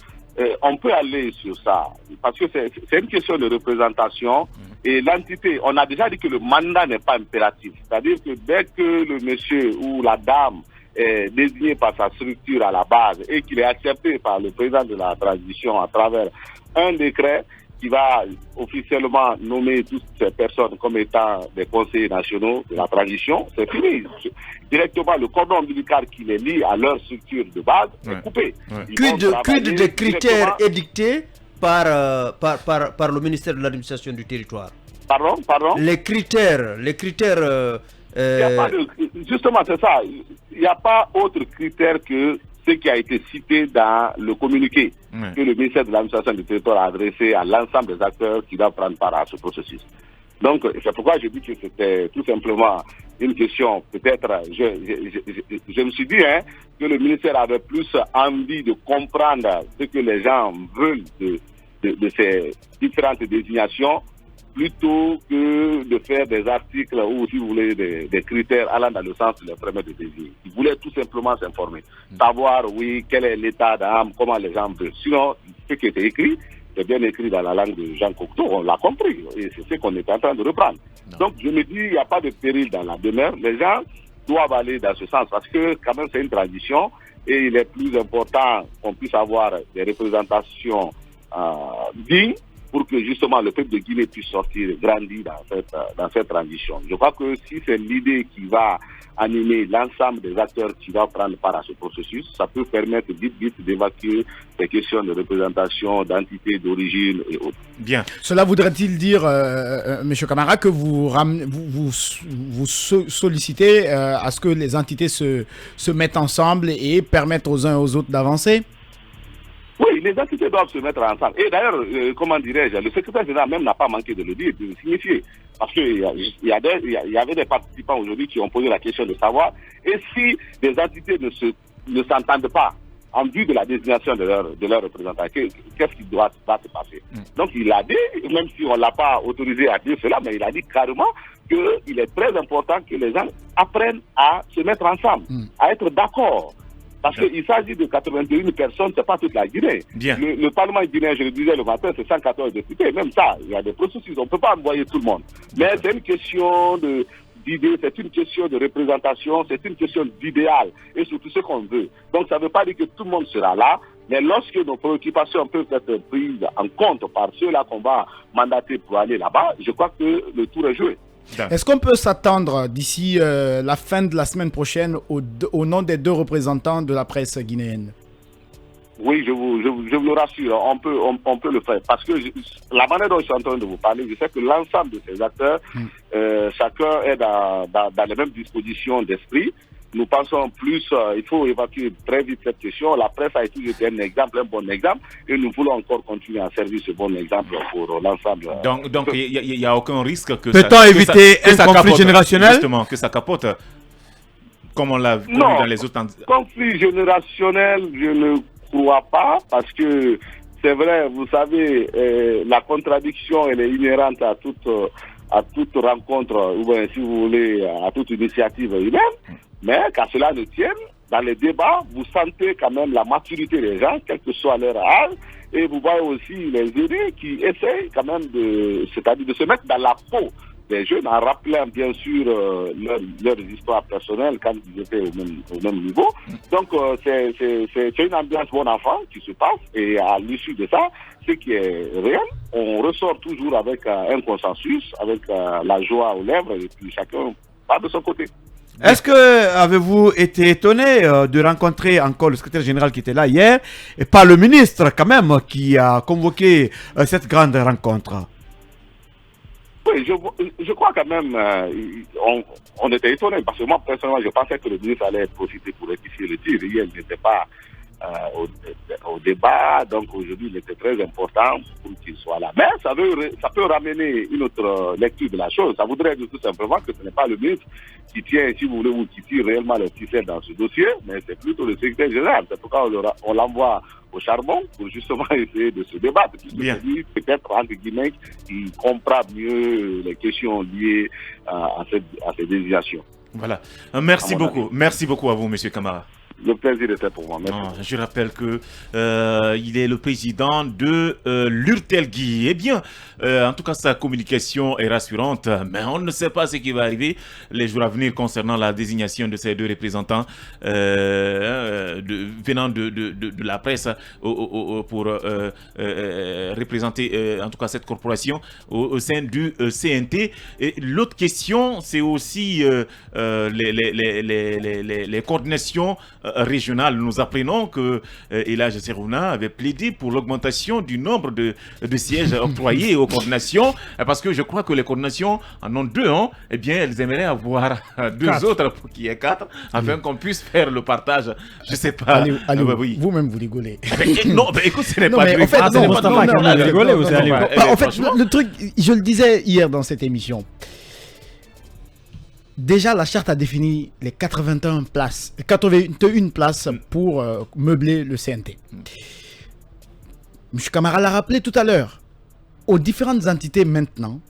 on peut aller sur ça, parce que c'est une question de représentation et l'entité, on a déjà dit que le mandat n'est pas impératif. C'est-à-dire que dès que le monsieur ou la dame est désigné par sa structure à la base et qu'il est accepté par le président de la transition à travers un décret qui va officiellement nommer toutes ces personnes comme étant des conseillers nationaux de la transition, c'est fini. Directement, le cordon ombilical qui les lie à leur structure de base est coupé. Quid des critères édictés par le ministère de l'administration du territoire? Pardon? Les critères... Justement, c'est ça. Il n'y a pas autre critère que ce qui a été cité dans le communiqué que le ministère de l'administration du territoire a adressé à l'ensemble des acteurs qui doivent prendre part à ce processus. Donc, c'est pourquoi je dis que c'était tout simplement une question, peut-être, je me suis dit que le ministère avait plus envie de comprendre ce que les gens veulent de ces différentes désignations, plutôt que de faire des articles ou, si vous voulez, des critères allant dans le sens de les permettre de désigner. Ils voulaient tout simplement s'informer, savoir, oui, quel est l'état d'âme, comment les gens veulent. Sinon, ce qui était écrit, c'est bien écrit dans la langue de Jean Cocteau, on l'a compris, et c'est ce qu'on est en train de reprendre. Donc je me dis, il n'y a pas de péril dans la demeure, les gens doivent aller dans ce sens, parce que quand même c'est une tradition, et il est plus important qu'on puisse avoir des représentations dignes, pour que justement le peuple de Guinée puisse sortir grandi dans cette transition. Je crois que si c'est l'idée qui va animer l'ensemble des acteurs qui vont prendre part à ce processus, ça peut permettre vite d'évacuer des questions de représentation, d'identité, d'origine et autres. Bien. Cela voudrait-il dire, M. Camara, que vous sollicitez à ce que les entités se mettent ensemble et permettent aux uns et aux autres d'avancer? Oui, les entités doivent se mettre ensemble. Et d'ailleurs, comment dirais-je, le secrétaire général même n'a pas manqué de le dire, de le signifier. Parce qu'il y avait des participants aujourd'hui qui ont posé la question de savoir, et si les entités ne s'entendent pas en vue de la désignation de leurs représentants, qu'est-ce qui doit se passer? Donc il a dit, même si on ne l'a pas autorisé à dire cela, mais il a dit carrément qu'il est très important que les gens apprennent à se mettre ensemble, à être d'accord. Parce qu'il s'agit de 81 personnes, ce n'est pas toute la Guinée. Le Parlement guinéen, je le disais le matin, c'est 114 députés. Même ça, il y a des processus, on ne peut pas envoyer tout le monde. Mais c'est une question d'idées, c'est une question de représentation, c'est une question d'idéal, et surtout ce qu'on veut. Donc ça ne veut pas dire que tout le monde sera là, mais lorsque nos préoccupations peuvent être prises en compte par ceux-là qu'on va mandater pour aller là-bas, je crois que le tour est joué. Est-ce qu'on peut s'attendre d'ici la fin de la semaine prochaine au nom des deux représentants de la presse guinéenne? Oui, je vous le rassure, on peut le faire. Parce que la manière dont je suis en train de vous parler, je sais que l'ensemble de ces acteurs, chacun est dans les mêmes dispositions d'esprit. Nous pensons plus, il faut évacuer très vite cette question. La presse a été un exemple, un bon exemple, et nous voulons encore continuer à servir ce bon exemple pour l'ensemble. Donc il n'y a aucun risque que peut-on éviter un conflit générationnel? Justement, que ça capote, comme on l'a vu dans les autres... Conflit générationnel, je ne crois pas, parce que c'est vrai, vous savez, la contradiction, elle est inhérente à toute rencontre, ou bien, si vous voulez, à toute initiative humaine. Mais qu'à cela ne tienne, dans les débats, vous sentez quand même la maturité des gens, quel que soit leur âge, et vous voyez aussi les aînés qui essayent quand même c'est-à-dire de se mettre dans la peau des jeunes en rappelant bien sûr leurs histoires personnelles quand ils étaient au même niveau. Donc c'est une ambiance bon enfant qui se passe, et à l'issue de ça, ce qui est réel, on ressort toujours avec un consensus, avec la joie aux lèvres, et puis chacun part de son côté. Est-ce que avez-vous été étonné de rencontrer encore le secrétaire général qui était là hier, et pas le ministre quand même qui a convoqué cette grande rencontre? Oui, je crois quand même, on était étonné, parce que moi personnellement je pensais que le ministre allait profiter pour rectifier le tir. Hier il n'était pas au débat, donc aujourd'hui il était très important pour qu'il soit là. Mais ça peut ramener une autre lecture de la chose. Ça voudrait dire tout simplement que ce n'est pas le ministre qui tient, si vous voulez, ou qui tire réellement le ficelle dans ce dossier, mais c'est plutôt le secrétaire général. C'est pourquoi on l'envoie au charbon pour justement essayer de se débattre. Puisque lui, peut-être, entre guillemets, il comprend mieux les questions liées à ces désignations. Voilà. Merci beaucoup. Merci beaucoup à vous, M. Camara. Le plaisir était pour moi. Je rappelle que il est le président de l'Urtelgui. Eh bien, en tout cas, sa communication est rassurante, mais on ne sait pas ce qui va arriver les jours à venir concernant la désignation de ces deux représentants venant de la presse pour représenter en tout cas cette corporation au sein du CNT. Et l'autre question, c'est aussi les coordinations régionales. Nous apprenons que Elhadji Serouna avait plaidé pour l'augmentation du nombre de sièges octroyés aux coordinations, parce que je crois que les coordinations en ont 2, hein. Eh bien, elles aimeraient avoir 2 autres pour qu'il y ait 4, afin qu'on puisse faire le partage. Je ne sais pas. Allez, oui. Vous-même, vous rigolez. Non, écoute, ce n'est pas en fait, le truc, je le disais hier dans cette émission. Déjà, la charte a défini les 81 places pour meubler le CNT. M. Camara l'a rappelé tout à l'heure. Aux différentes entités maintenant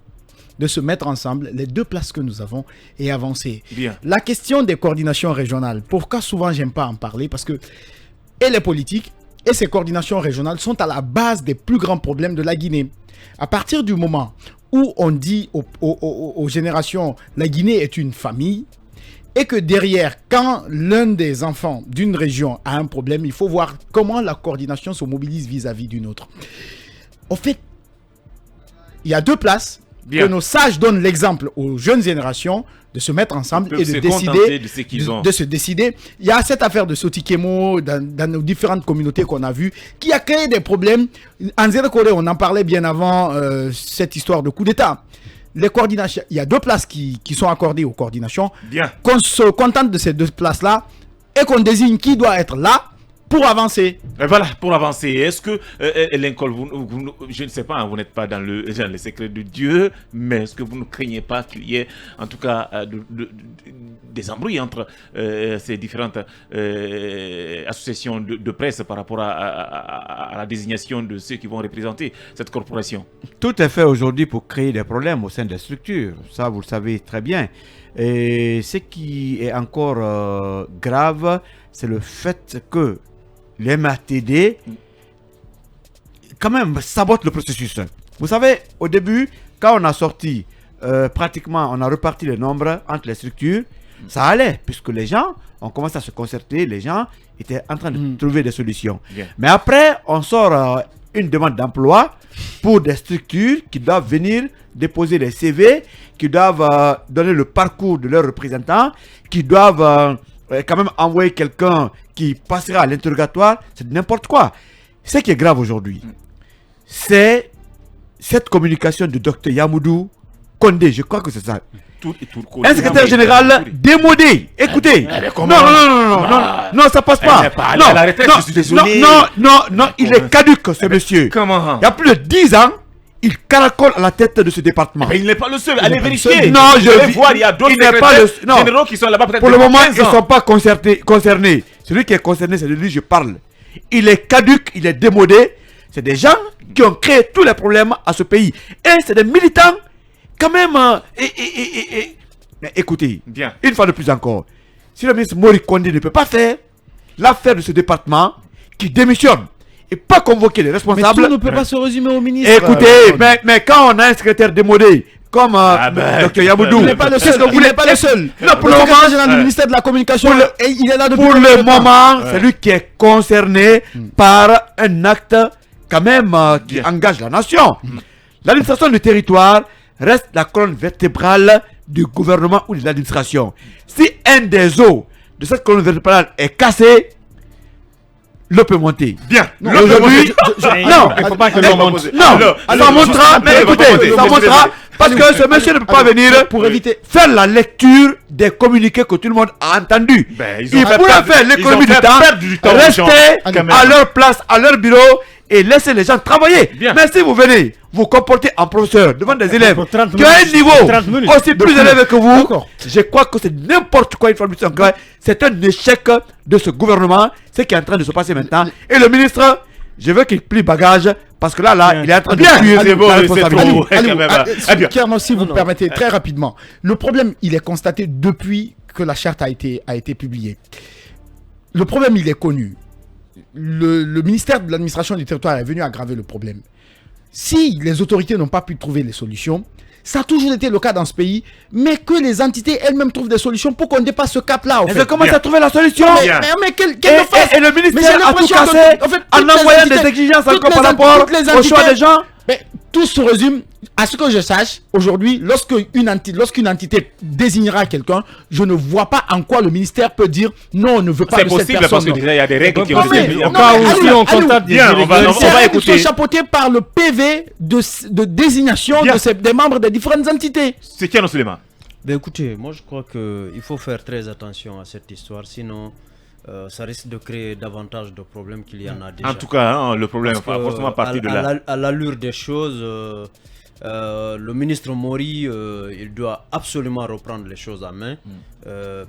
de se mettre ensemble, les 2 places que nous avons, et avancer. Bien. La question des coordinations régionales, pourquoi souvent j'aime pas en parler? Parce que et les politiques et ces coordinations régionales sont à la base des plus grands problèmes de la Guinée. À partir du moment où on dit aux générations la Guinée est une famille, et que derrière, quand l'un des enfants d'une région a un problème, il faut voir comment la coordination se mobilise vis-à-vis d'une autre. En fait, il y a deux places. Que nos sages donnent l'exemple aux jeunes générations de se mettre ensemble et de décider de se décider. Il y a cette affaire de Sotikemo dans nos différentes communautés qu'on a vues qui a créé des problèmes. En Zéro-Corée, on en parlait bien avant cette histoire de coup d'État. Les coordinations, il y a deux places qui sont accordées aux coordinations. Qu'on se contente de ces deux places-là et qu'on désigne qui doit être là pour avancer. Et voilà, pour avancer. Est-ce que, Lincoln, je ne sais pas, vous n'êtes pas dans le secret de Dieu, mais est-ce que vous ne craignez pas qu'il y ait, en tout cas, des embrouilles entre ces différentes associations de presse par rapport à la désignation de ceux qui vont représenter cette corporation? Tout est fait aujourd'hui pour créer des problèmes au sein des structures. Ça, vous le savez très bien. Et ce qui est encore grave, c'est le fait que les MATD, quand même, sabotent le processus. Vous savez, au début, quand on a sorti, pratiquement, on a reparti les nombres entre les structures, ça allait, puisque les gens ont commencé à se concerter, les gens étaient en train de trouver des solutions. Mais après, on sort une demande d'emploi pour des structures qui doivent venir déposer les CV, qui doivent donner le parcours de leurs représentants, qui doivent quand même envoyer quelqu'un qui passera à l'interrogatoire. C'est n'importe quoi. Ce qui est grave aujourd'hui, c'est cette communication du docteur Yamoudou Condé, je crois que c'est ça. Un secrétaire général démodé. Écoutez, non, ça passe pas. Non, il est caduc, ce monsieur. Comment? Il y a plus de 10 ans, il caracole à la tête de ce département. Mais il n'est pas le seul. Allez vérifier. Non, je vais voir, il y a d'autres secrétaires généraux qui sont là-bas peut-être. Pour le moment, ils ne sont pas concernés. Celui qui est concerné, c'est de lui que je parle. Il est caduc, il est démodé. C'est des gens qui ont créé tous les problèmes à ce pays. Et c'est des militants, quand même. Mais écoutez, une fois de plus encore, si le ministre Mori Kondé ne peut pas faire l'affaire de ce département, qui démissionne, et pas convoquer les responsables. Mais tout ne peut pas se résumer au ministre. Écoutez, mais quand on a un secrétaire démodé comme Dr Yamoudou, il n'est pas le seul. Il n'est pas le seul. Non, pour le moment, général du ministère de la Communication, il est là depuis pour le moment, c'est lui qui est concerné par un acte quand même qui engage la nation. L'administration du territoire reste la colonne vertébrale du gouvernement ou de l'administration. Si un des os de cette colonne vertébrale est cassé, l'eau peut monter. Bien. Aujourd'hui, non, il ne faut pas que l'eau monte. Non, ça montera, mais écoutez, ça montera, parce que ce monsieur ne peut pas venir pour éviter faire la lecture des communiqués que tout le monde a entendus. Il pourrait faire l'économie du temps, rester à leur place, à leur bureau et laisser les gens travailler. Mais si vous venez vous comporter en professeur devant des élèves qui ont un niveau aussi plus élevé que vous, je crois que c'est n'importe quoi, une fois de plus encore. C'est un échec de ce gouvernement, ce qui est en train de se passer maintenant. Et le ministre, je veux qu'il plie bagage, parce que là, il est en train de fuir la responsabilité. Kerno, si vous me permettez, très rapidement. Le problème, il est constaté depuis que la charte a été publiée. Le problème, il est connu. Le ministère de l'administration du territoire est venu aggraver le problème. Si les autorités n'ont pas pu trouver les solutions, ça a toujours été le cas dans ce pays, mais que les entités elles-mêmes trouvent des solutions pour qu'on dépasse ce cap-là. Elles ont commencé à trouver la solution. Mais et le ministère a tout cassé en envoyant des exigences encore par rapport au choix des gens. Mais tout se résume à ce que je sache. Aujourd'hui, lorsqu'une entité désignera quelqu'un, je ne vois pas en quoi le ministère peut dire non, on ne veut pas de cette personne. C'est possible parce que déjà il y a des règles qui ont été mises. Si on constate des on va écouter. Sont chapeautés par le PV de désignation des membres des différentes entités. C'est qui, Suleiman? Ben écoutez, moi je crois qu'il faut faire très attention à cette histoire, sinon ça risque de créer davantage de problèmes qu'il y en a déjà. En tout cas, le problème va forcément partir de là. À l'allure des choses, le ministre Mori, il doit absolument reprendre les choses en main.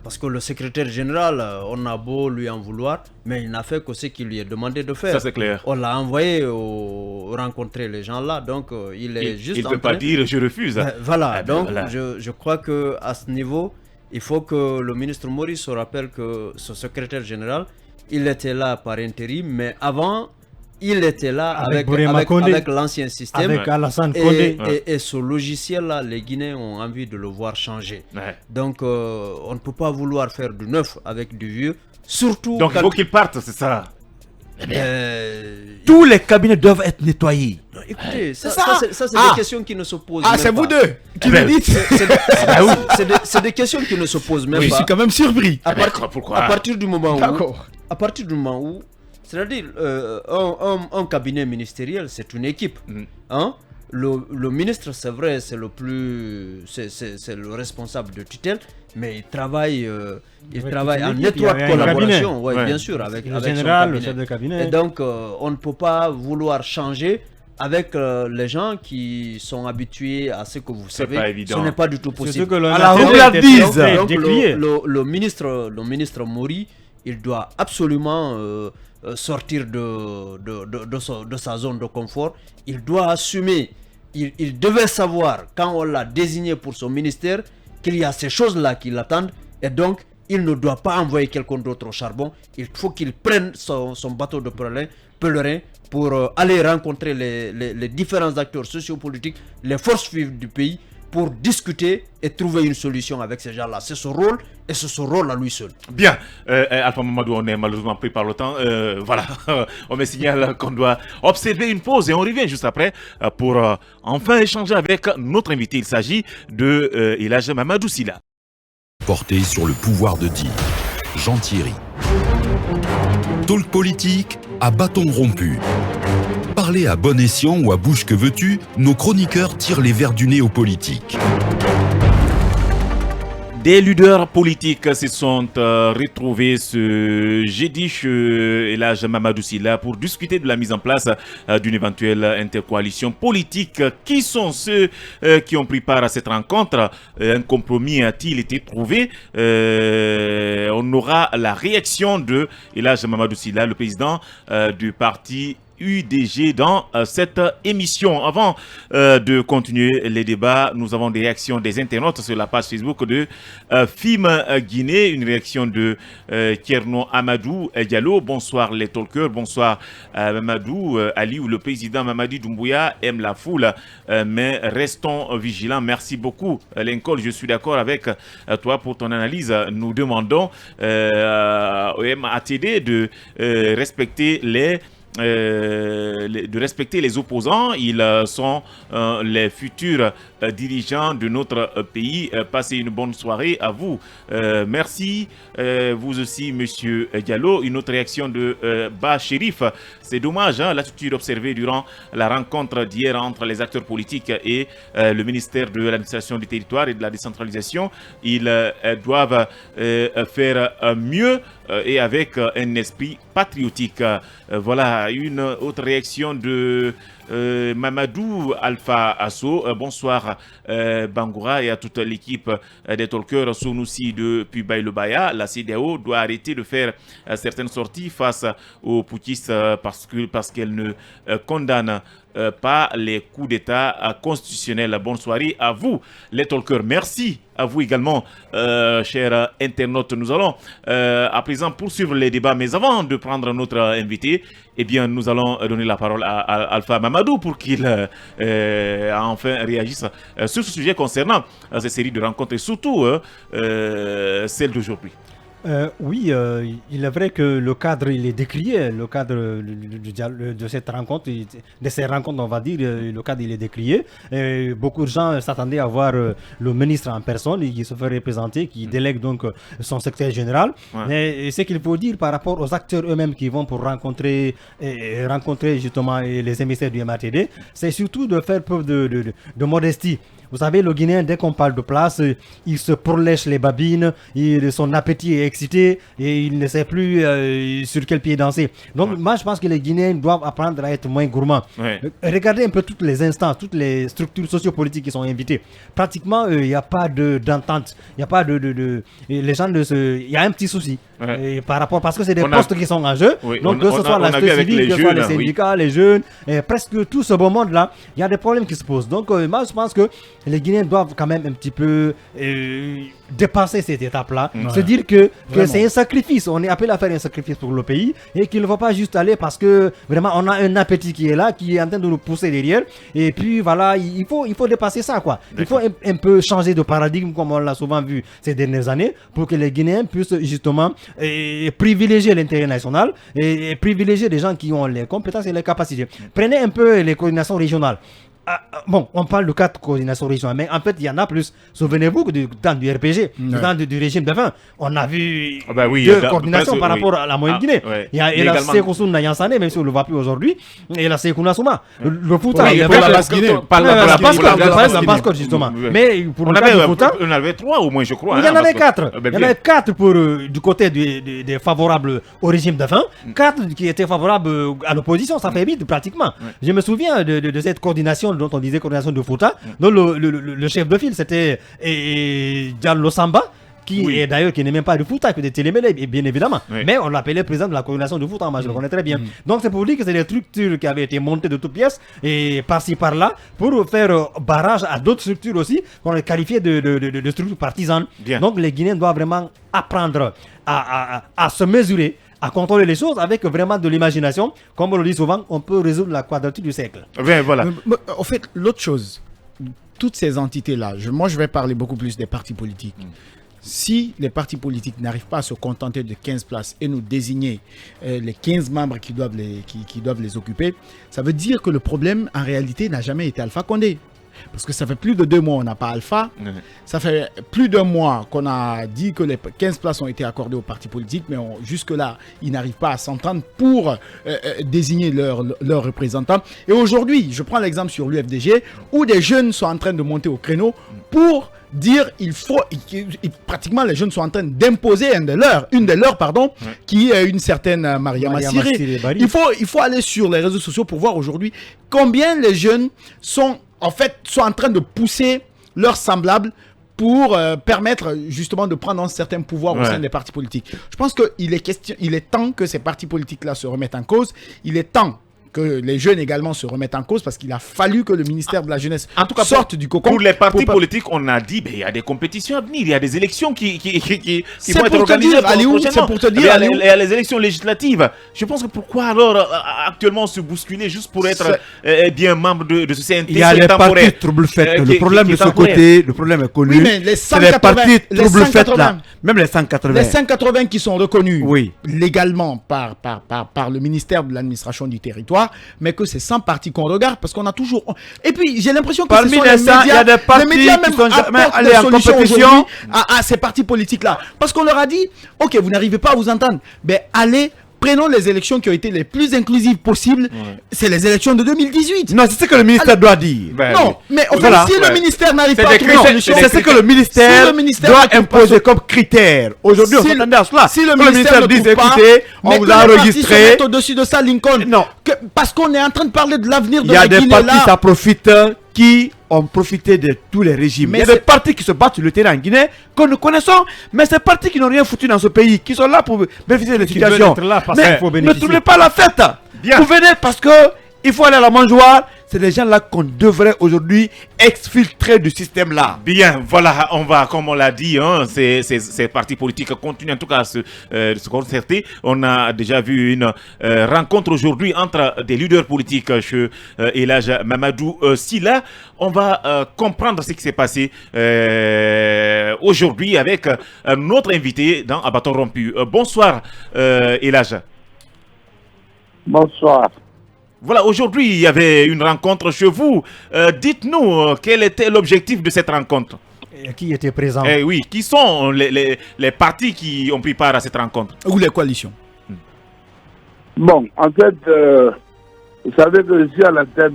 Parce que le secrétaire général, on a beau lui en vouloir, mais il n'a fait que ce qu'il lui est demandé de faire. Ça c'est clair. On l'a envoyé rencontrer les gens là, donc il est juste. Il ne peut pas dire je refuse. Voilà, donc je crois qu'à ce niveau, il faut que le ministre Mori se rappelle que ce secrétaire général, il était là par intérim, mais avant, il était là avec l'ancien système. Avec Alassane Condé. Et ce logiciel-là, les Guinéens ont envie de le voir changer. Donc, on ne peut pas vouloir faire du neuf avec du vieux. Surtout. Donc, il faut qu'il parte, c'est ça. Tous les cabinets doivent être nettoyés. Non, écoutez, ça c'est des questions qui ne se posent même pas. Ah, c'est vous deux qui me dites. C'est des questions qui ne se posent même pas. Je suis quand même surpris. Pourquoi à partir du moment où, c'est-à-dire un cabinet ministériel, c'est une équipe. Hein? Le ministre, c'est vrai, c'est le responsable de tutelle, mais il travaille en étroite collaboration, bien sûr, avec le général, le chef de cabinet. Et donc, on ne peut pas vouloir changer avec les gens qui sont habitués à ce que vous savez. Pas évident. Ce n'est pas du tout possible. Que à la roublardise. Donc, le ministre Mori, il doit absolument sortir de sa zone de confort. Il doit assumer. Il devait savoir, quand on l'a désigné pour son ministère, qu'il y a ces choses-là qui l'attendent. Et donc, il ne doit pas envoyer quelqu'un d'autre au charbon. Il faut qu'il prenne son bateau de pèlerin pour aller rencontrer les différents acteurs sociopolitiques, les forces vives du pays, pour discuter et trouver une solution avec ces gens-là. C'est son rôle et c'est son rôle à lui seul. Bien, Alpha Mamadou, on est malheureusement pris par le temps. Voilà, on me signale qu'on doit observer une pause et on revient juste après pour enfin échanger avec notre invité. Il s'agit de Elhadji Mamadou Sylla. Porté sur le pouvoir de dire. Jean Thierry. Talk politique à bâton rompu. Parler à bon escient ou à bouche que veux-tu, nos chroniqueurs tirent les verres du nez aux politiques. Des leaders politiques se sont retrouvés ce jeudi chez Elhadji Mamadou Sylla pour discuter de la mise en place d'une éventuelle intercoalition politique. Qui sont ceux qui ont pris part à cette rencontre? Un compromis a-t-il été trouvé? On aura la réaction de Elhadji Mamadou Sylla, le président du parti UDG dans cette émission. Avant de continuer les débats, nous avons des réactions des internautes sur la page Facebook de FIM Guinée. Une réaction de Kierno Amadou Diallo. Bonsoir les talkers, bonsoir Mamadou Ali, où le président Mamadi Doumbouya aime la foule, mais restons vigilants. Merci beaucoup Lincoln, je suis d'accord avec toi pour ton analyse. Nous demandons au MATD de respecter de respecter les opposants. Ils sont les futurs dirigeants de notre pays. Passez une bonne soirée à vous. Merci. Vous aussi, monsieur Diallo. Une autre réaction de Ba Chérif. C'est dommage, l'attitude observée durant la rencontre d'hier entre les acteurs politiques et le ministère de l'administration du territoire et de la décentralisation. Ils doivent faire mieux et avec un esprit patriotique. Voilà une autre réaction de Mamadou Alpha Asso. Bonsoir Bangoura et à toute l'équipe des talkers Sonoussi de Pubaï-le-Baya. La CEDEAO doit arrêter de faire certaines sorties face aux putschistes parce qu'elle ne condamne pas les coups d'État constitutionnels. Bonne soirée à vous les talkers. Merci à vous également, chers internautes. Nous allons à présent poursuivre les débats, mais avant de prendre notre invité, eh bien, nous allons donner la parole à Alpha Mamadou pour qu'il enfin réagisse sur ce sujet concernant ces séries de rencontres et surtout celle d'aujourd'hui. Oui, il est vrai que le cadre il est décrié, le cadre de cette rencontre, de ces rencontres on va dire, le cadre il est décrié. Et beaucoup de gens s'attendaient à voir le ministre en personne qui se fait représenter, qui délègue donc son secrétaire général. Mais ce qu'il faut dire par rapport aux acteurs eux-mêmes qui vont pour rencontrer justement les émissaires du MATD, c'est surtout de faire preuve de modestie. Vous savez, le Guinéen, dès qu'on parle de place, il se prolèche les babines, son appétit est excité et il ne sait plus sur quel pied danser. Donc, moi, je pense que les Guinéens doivent apprendre à être moins gourmands. Regardez un peu toutes les instances, toutes les structures sociopolitiques qui sont invitées. Pratiquement, il n'y a pas d'entente. Il n'y a pas les gens il y a un petit souci. Par rapport, parce que c'est des postes qui sont en jeu. Donc, que ce soit la société civile, que ce soit les syndicats, les jeunes, presque tout ce beau monde-là, il y a des problèmes qui se posent. Donc, moi, je pense que les Guinéens doivent quand même un petit peu dépasser cette étape-là. Se dire que c'est un sacrifice. On est appelé à faire un sacrifice pour le pays et qu'il ne faut pas juste aller parce que vraiment on a un appétit qui est là, qui est en train de nous pousser derrière. Et puis voilà, il faut dépasser ça, quoi. Il faut un peu changer de paradigme comme on l'a souvent vu ces dernières années pour que les Guinéens puissent justement privilégier l'intérêt national et privilégier des gens qui ont les compétences et les capacités. Prenez un peu les coordinations régionales. Bon, on parle de 4 coordinations régionales, mais en fait, il y en a plus. Souvenez-vous que du temps du RPG, du temps du régime de fin, on a vu 2 coordinations par rapport à la moyenne Guinée. Il y a la Sekousouna Yansane, même si on ne le voit plus aujourd'hui, et la Sekouna Souma. Le Fouta, il y a la Basse-Guinée. La Basse-Côte, justement. Mais pour le cas du Fouta, on avait 3 au moins, je crois. Il y en avait 4. Il y en avait 4 du côté des favorables au régime de fin, 4 qui étaient favorables à l'opposition. Ça fait 8 pratiquement. Je me souviens de cette coordination dont on disait coordination de Fouta, dont le chef de file c'était Diallo Samba, qui n'est même pas du Fouta, qui est de Télémélé, bien évidemment. Mais on l'appelait président de la coordination de Fouta, moi je le connais très bien. Donc c'est pour dire que c'est des structures qui avaient été montées de toutes pièces, et par-ci par-là, pour faire barrage à d'autres structures aussi, qu'on a qualifiées de structures partisanes. Donc les Guinéens doivent vraiment apprendre à se mesurer, à contrôler les choses avec vraiment de l'imagination. Comme on le dit souvent, on peut résoudre la quadrature du cercle. Voilà. En fait, l'autre chose, toutes ces entités-là, moi je vais parler beaucoup plus des partis politiques. Si les partis politiques n'arrivent pas à se contenter de 15 places et nous désigner les 15 membres qui doivent les occuper, ça veut dire que le problème, en réalité, n'a jamais été Alpha Condé. Parce que ça fait plus de 2 mois qu'on n'a pas Alpha. Ça fait plus d'1 mois qu'on a dit que les 15 places ont été accordées aux partis politiques, mais jusque-là, ils n'arrivent pas à s'entendre pour désigner leurs représentants. Et aujourd'hui, je prends l'exemple sur l'UFDG, où des jeunes sont en train de monter au créneau pour dire pratiquement les jeunes sont en train d'imposer une des leurs, qui est une certaine Mariama Siré. Il faut aller sur les réseaux sociaux pour voir aujourd'hui combien les jeunes sont en train de pousser leurs semblables pour permettre justement de prendre un certain pouvoir au sein des partis politiques. Je pense qu'il est temps que ces partis politiques-là se remettent en cause. Il est temps que les jeunes également se remettent en cause, parce qu'il a fallu que le ministère de la Jeunesse sorte du cocon. Pour les partis politiques, on a dit il y a des compétitions à venir, il y a des élections qui vont être organisées prochainement. C'est pour te dire, il y a les élections législatives. Je pense que pourquoi alors actuellement se bousculer juste pour être bien membre de ce CNT? Il y a les partis trouble-fêtes. Le problème de ce côté, le problème est connu. Oui, mais c'est les partis trouble-fêtes là. Même les 180. Les 180 qui sont reconnus légalement par le ministère de l'administration du territoire, mais que c'est 100 partis qu'on regarde, parce qu'on a toujours... Et puis j'ai l'impression que parmi ce sont les 100, il y a des partis qui sont jamais allés en compétition à ces partis politiques-là. Parce qu'on leur a dit, ok, vous n'arrivez pas à vous entendre, mais allez... Prenons les élections qui ont été les plus inclusives possibles. C'est les élections de 2018. Non, c'est ce que le ministère doit dire. Non, mais si le ministère n'arrive pas à trouver une solution, c'est ce que le ministère doit imposer comme critère. Aujourd'hui, on s'attendait à cela. Si le ministère dit, écoutez, on vous a enregistré. Au-dessus de ça, Lincoln. Non. Parce qu'on est en train de parler de l'avenir de la Guinée. Il y a des partis, ça profite, qui ont profité de tous les régimes. Mais il y a des partis qui se battent sur le terrain en Guinée, que nous connaissons, mais ces partis qui n'ont rien foutu dans ce pays, qui sont là pour bénéficier des situations. Mais ne troublez pas la fête. Vous venez parce que il faut aller à la mangeoire. C'est les gens là qu'on devrait aujourd'hui exfiltrer du système là. Bien, voilà, on va, comme on l'a dit, ces partis politiques continuent en tout cas à se concerter. On a déjà vu une rencontre aujourd'hui entre des leaders politiques chez Elhadj Mamadou Sylla. On va comprendre ce qui s'est passé aujourd'hui avec notre invité dans À Bâton Rompu. Bonsoir Elhadj. Bonsoir. Voilà, aujourd'hui, il y avait une rencontre chez vous. Dites-nous, quel était l'objectif de cette rencontre? Et qui était présent? Oui, qui sont les partis qui ont pris part à cette rencontre? Ou les coalitions? Bon, en fait, vous savez que je suis à la tête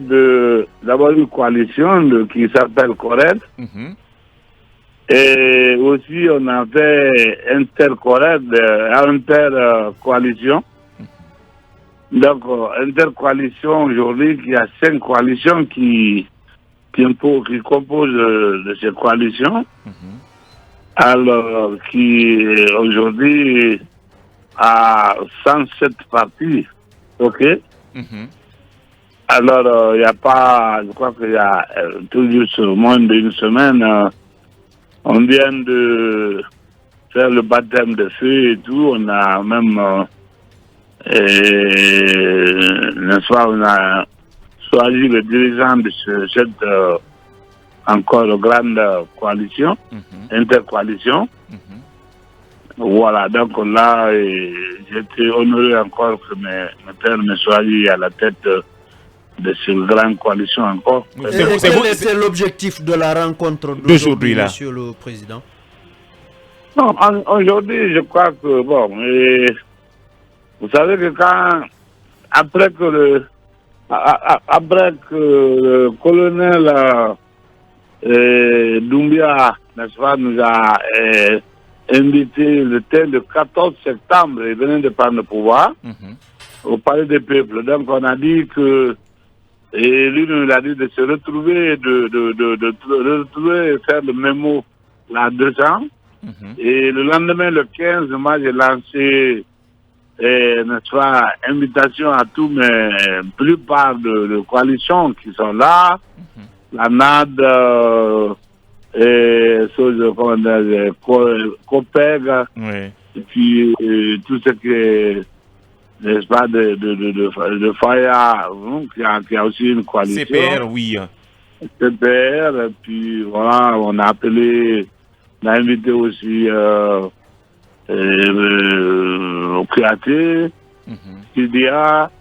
d'abord une coalition qui s'appelle Corel. Et aussi, on a fait Intercorel, Intercoalition. Donc, intercoalition aujourd'hui, il y a 5 coalitions qui composent de ces coalitions. Alors, qui aujourd'hui a 107 partis. Ok. Alors, il n'y a pas, je crois qu'il y a tout juste moins d'une semaine, on vient de faire le baptême de feu et tout. On a même, n'est-ce pas, on a choisi le dirigeant de cette encore grande coalition, intercoalition. Voilà, donc là, j'étais honoré encore que mes pères me choisissent à la tête de cette grande coalition encore. Quel était l'objectif de la rencontre d'aujourd'hui, Monsieur le Président? Non, aujourd'hui, je crois que, bon, vous savez que après que le colonel Doumbia, n'est-ce pas, nous a invité le 14 septembre, il venait de prendre le pouvoir au Palais des Peuples. Donc on a dit que, et lui nous a dit de se retrouver, de retrouver et faire le mémo là 2 ans. Et le lendemain, le 15, moi j'ai lancé, n'est-ce pas, invitation à tous mes plupart de coalitions qui sont là, la NAD, COPEG, et puis tout ce qui est, n'est-ce pas, de FAYA, qui a aussi une coalition. CPR, oui. CPR, et puis voilà, on a appelé, on a invité aussi au QAT, CDA.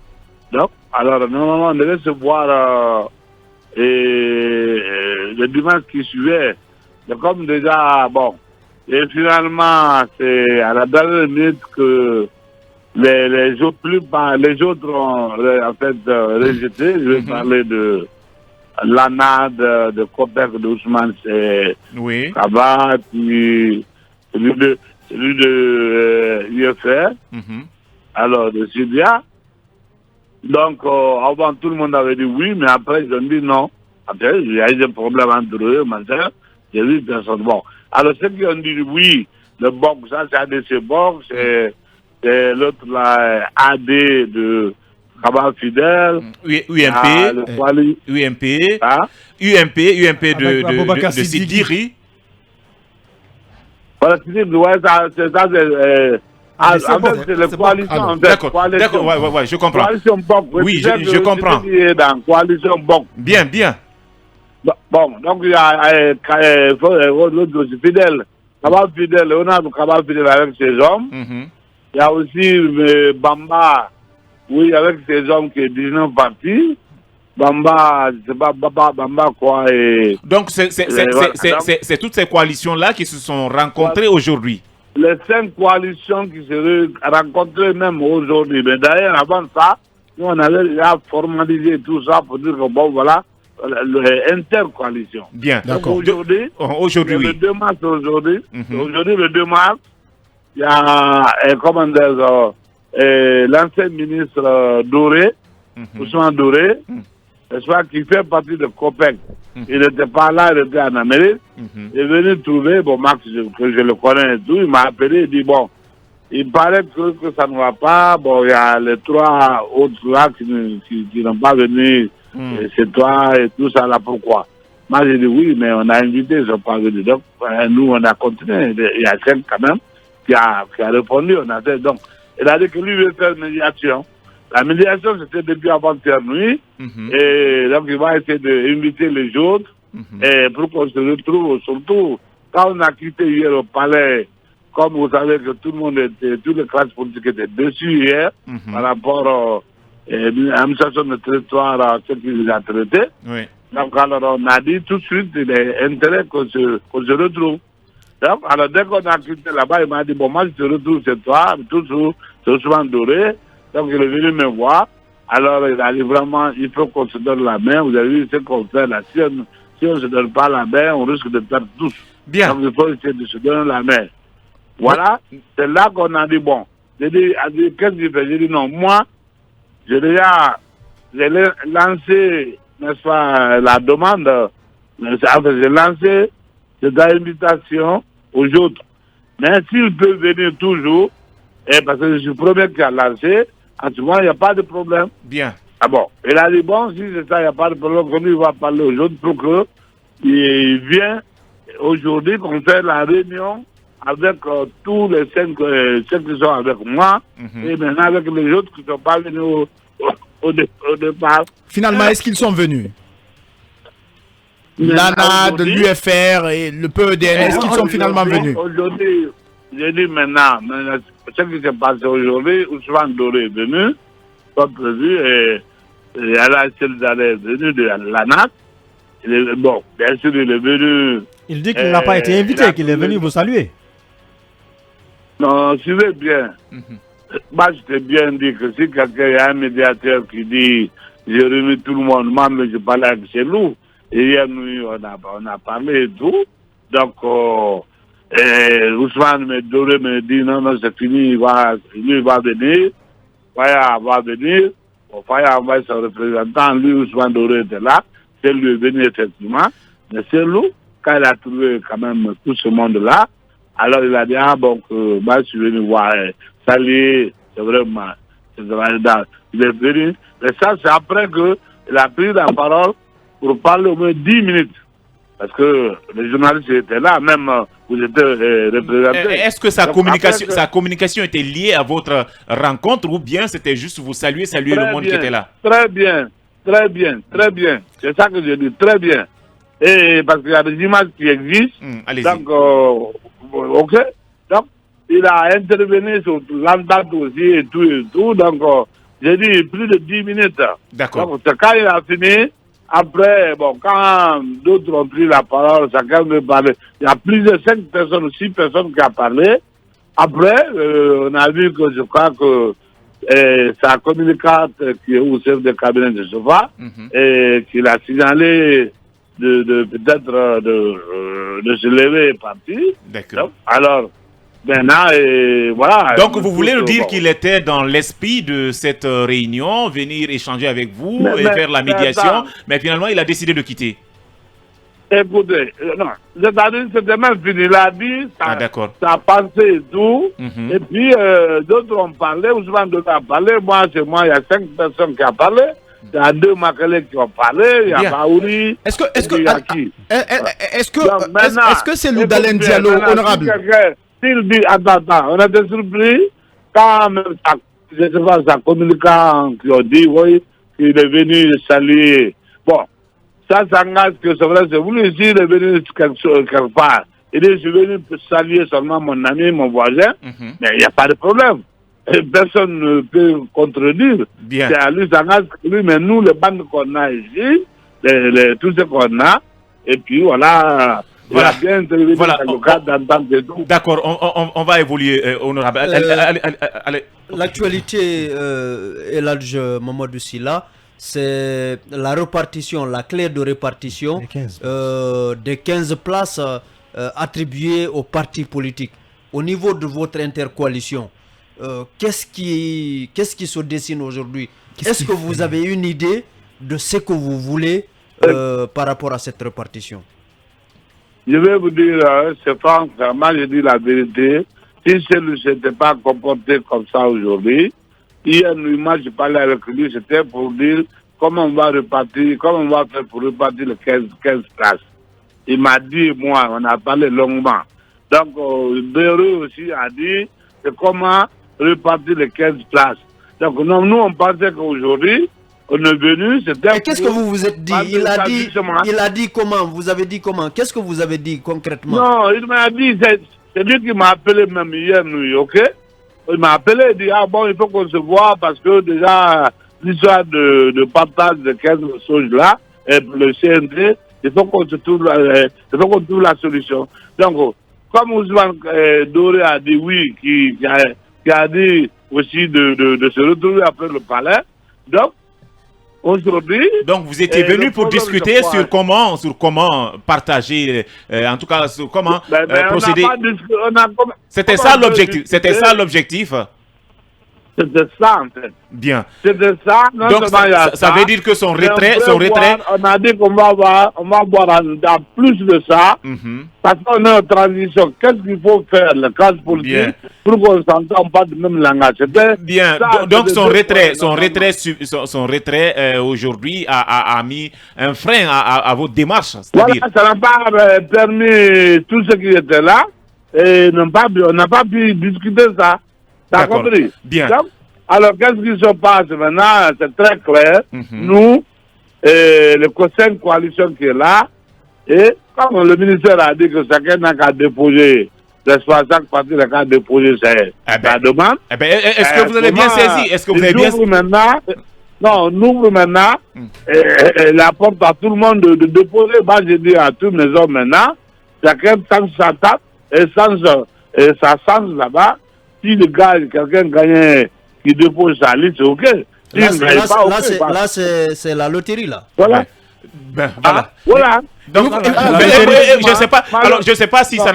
Donc, alors, normalement, on devait se voir le dimanche qui suivait. Donc, comme déjà, bon, et finalement, c'est à la dernière minute que les autres ont en fait rejeté. Je vais parler de l'ANAD, de COPEC, d'Ousmane, c'est Kaba, puis celui de UFR, alors de Sybia. Donc, avant, tout le monde avait dit oui, mais après, ils ont dit non. Après, il y a eu des problèmes entre eux, machin. J'ai vu personne. Bon. Alors, ceux qui ont dit oui, le box, ça, c'est ADC Box, c'est l'autre, là, AD de Kabal Fidel. UMP. UMP. UMP de Sidiri. Voilà, Sidiri, ouais, c'est ça, c'est la coalition. D'accord, ouais, je comprends. Coalition Box. Oui, je comprends. Dans coalition Box. Bien. Bon, donc il y a l'autre aussi, Fidel. Kabal Fidel, on a Kabal Fidel avec ses hommes. Il y a aussi Bamba, oui, avec ses hommes qui est 19 partis. Bamba, je sais pas, Bamba quoi. Donc c'est toutes ces coalitions-là qui se sont rencontrées aujourd'hui. Les 5 coalitions qui se rencontrées même aujourd'hui. Mais d'ailleurs, avant ça, nous on avait déjà formalisé tout ça pour dire que bon, voilà, l'intercoalition. Bien, d'accord. Aujourd'hui, oui. Le 2 mars, aujourd'hui, le 2 mars, il y a, l'ancien ministre Doré, Ousmane Doré, qui fait partie de COPEC. Il n'était pas là, il était en Amérique. Il est venu trouver, bon, Max, que je le connais et tout, il m'a appelé, il dit, bon, il paraît que ça ne va pas, bon, il y a les 3 autres là qui n'ont pas venu, c'est toi et tout ça, là, pourquoi? Moi, j'ai dit oui, mais on a invité, ils n'ont pas venu. Donc, nous, on a continué. Il y a quelqu'un quand même qui a répondu. On a fait, donc, il a dit que lui veut faire médiation. La médiation, c'était depuis avant-hier nuit. Et donc, il va essayer d'inviter les autres et pour qu'on se retrouve. Surtout, quand on a quitté hier au palais, comme vous savez que tout le monde était, toutes les classes politiques étaient dessus hier par rapport à l'administration de territoire, à ce qu'ils ont traité. Donc, alors, on a dit tout de suite, il est intérêt qu'on se retrouve. Donc, alors, dès qu'on a quitté là-bas, il m'a dit, bon, moi, je te retrouve ce soir, toujours, c'est souvent doré. Donc, il est venu me voir. Alors, il a dit vraiment, il faut qu'on se donne la main. Vous avez vu ce qu'on fait là. Si on ne se donne pas la main, on risque de perdre tous. Bien. Donc, il faut essayer de se donner la main. Voilà. C'est là qu'on a dit, bon. J'ai dit, qu'est-ce qu'il fait? J'ai dit, non, moi, j'ai lancé, n'est-ce pas, la demande. J'ai lancé cette invitation aux autres. Mais s'ils peuvent venir toujours, parce que je suis le premier qui a lancé, en ce moment, il n'y a pas de problème. Bien. Ah bon, il a dit, bon, si c'est ça, il n'y a pas de problème, comme il va parler aux autres pour qu'il vienne aujourd'hui qu'on fait la réunion avec tous les cinq ceux qui sont avec moi, et maintenant avec les autres qui ne sont pas venus au départ. Finalement, est-ce qu'ils sont venus? L'ANA, de l'UFR et le PEDN, est-ce qu'ils sont finalement venus? Aujourd'hui, j'ai dit maintenant, ce qui s'est passé aujourd'hui, Ousmane Doré est venu, comme prévu, et Alain Seldalé est venu de l'ANA. Bon, bien sûr, il est venu. Il dit qu'il n'a pas été invité, qu'il est venu vous saluer. Non, suivez bien. Moi, je t'ai bien dit que si quelqu'un, y a un médiateur qui dit j'ai remis tout le monde, moi, mais je parlais avec Chelou, et hier, on a parlé et tout. Donc, Ousmane Doré me dit non, c'est fini, il va venir. Faya va venir. Bon, Faya a envoyé son représentant, lui, Ousmane Doré était là. C'est lui est venu effectivement. Mais c'est lui, quand il a trouvé quand même tout ce monde-là, alors il a dit, ah bon, moi je suis venu voir, saluer, c'est vraiment, il est venu. Mais ça, c'est après qu'il a pris la parole pour parler au moins 10 minutes. Parce que les journalistes étaient là, même vous étiez représentés. Est-ce que sa communication était liée à votre rencontre ou bien c'était juste vous saluer le monde qui était là? Très bien. C'est ça que je dis, très bien. Et parce qu'il y a des images qui existent. Donc, ok. Donc, il a intervenu sur l'entente aussi et tout. Donc, j'ai dit plus de 10 minutes. D'accord. Donc, quand il a fini, après, bon, quand d'autres ont pris la parole, chacun veut parler. Il y a plus de 5 personnes ou 6 personnes qui ont parlé. Après, on a vu que je crois que sa communicante qui est au chef de cabinet de Sofa et qu'il a signalé peut-être de se lever et partir. D'accord. Alors, maintenant, voilà. Donc, vous voulez nous dire qu'il était dans l'esprit de cette réunion, venir échanger avec vous et faire la médiation, mais finalement, il a décidé de quitter. Écoutez, non, c'est-à-dire que c'était même fini. Il a dit, ça a passé et tout. Et puis, d'autres ont parlé, Ousmane Doré a parlé. Moi, il y a 5 personnes qui ont parlé. Il y a 2 Makelé qui ont parlé. Il y a Baouri. Est-ce que c'est Loudalen Diallo, honorable? S'il dit, attends, on a été surpris quand même, je sais pas, sa communicant qui a dit, oui, qu'il est venu saluer. Bon. Ça s'engage que c'est vrai, c'est voulu ici, il est venu quelque part. Il dit, je suis venu saluer seulement mon ami, mon voisin, mais il n'y a pas de problème. Et personne ne peut contredire. Bien. C'est à lui, ça engage que lui, mais nous, les bandes qu'on a ici, tout ce qu'on a, et puis voilà. Il a bien intervenu dans le cadre d'entente et tout. D'accord, on va évoluer, honorable. Allez. L'actualité, Eladj Mamadou Sylla, c'est la répartition, la clé de répartition des 15 places attribuées aux partis politiques. Au niveau de votre intercoalition, qu'est-ce qui se dessine aujourd'hui? Est-ce que vous avez une idée de ce que vous voulez par rapport à cette répartition? Je vais vous dire, c'est franc, moi je dis la vérité. Si celui ne s'était pas comporté comme ça aujourd'hui, hier, moi, je parlais avec lui, c'était pour dire comment on va faire pour répartir les 15 places. Il m'a dit, moi, on a parlé longuement. Donc, Béreux aussi a dit, c'est comment répartir les 15 places. Donc, nous, on pensait qu'aujourd'hui, on est venu, c'était... Et qu'est-ce que vous vous êtes dit? Il a dit comment? Vous avez dit comment? Qu'est-ce que vous avez dit concrètement? Non, il m'a dit, c'est lui qui m'a appelé même hier, ok? Il m'a appelé, il dit, ah bon, il faut qu'on se voit parce que déjà, l'histoire de partage de 15 choses là, et le CND, il faut qu'on trouve la solution. Donc, comme Ousmane Doré a dit oui, qui a dit aussi de se retrouver après le palais, donc, aujourd'hui... Donc, vous étiez venu pour discuter sur comment partager, en tout cas, sur comment procéder. C'était ça l'objectif. C'était ça, en fait. Bien. C'était ça. Donc, ça veut dire que son retrait... On a dit qu'on va voir en plus de ça, parce qu'on est en transition. Qu'est-ce qu'il faut faire, le cas politique, pour qu'on s'entende pas du même langage? Bien. Donc, son retrait aujourd'hui a mis un frein à votre démarche. Voilà, ça n'a pas permis tout ce qui était là, et on n'a pas pu discuter ça. T'as compris? Bien. Donc, alors, qu'est-ce qui se passe maintenant? C'est très clair. Nous, le conseil de coalition qui est là, et comme le ministère a dit que chacun n'a qu'à déposer, chaque parti n'a qu'à déposer sa demande. Est-ce que vous avez bien saisi? Est-ce que vous avez bien saisi? Non, on ouvre maintenant la porte à tout le monde de déposer. Moi, je dis à tous mes hommes maintenant, chacun tente sa table et ça change là-bas. Si le gars, quelqu'un gagne, qui dépose sa liste, c'est OK. Là, c'est la loterie, là. Voilà. Ben, voilà. Voilà. Donc, je sais pas. Alors, je sais pas si ça.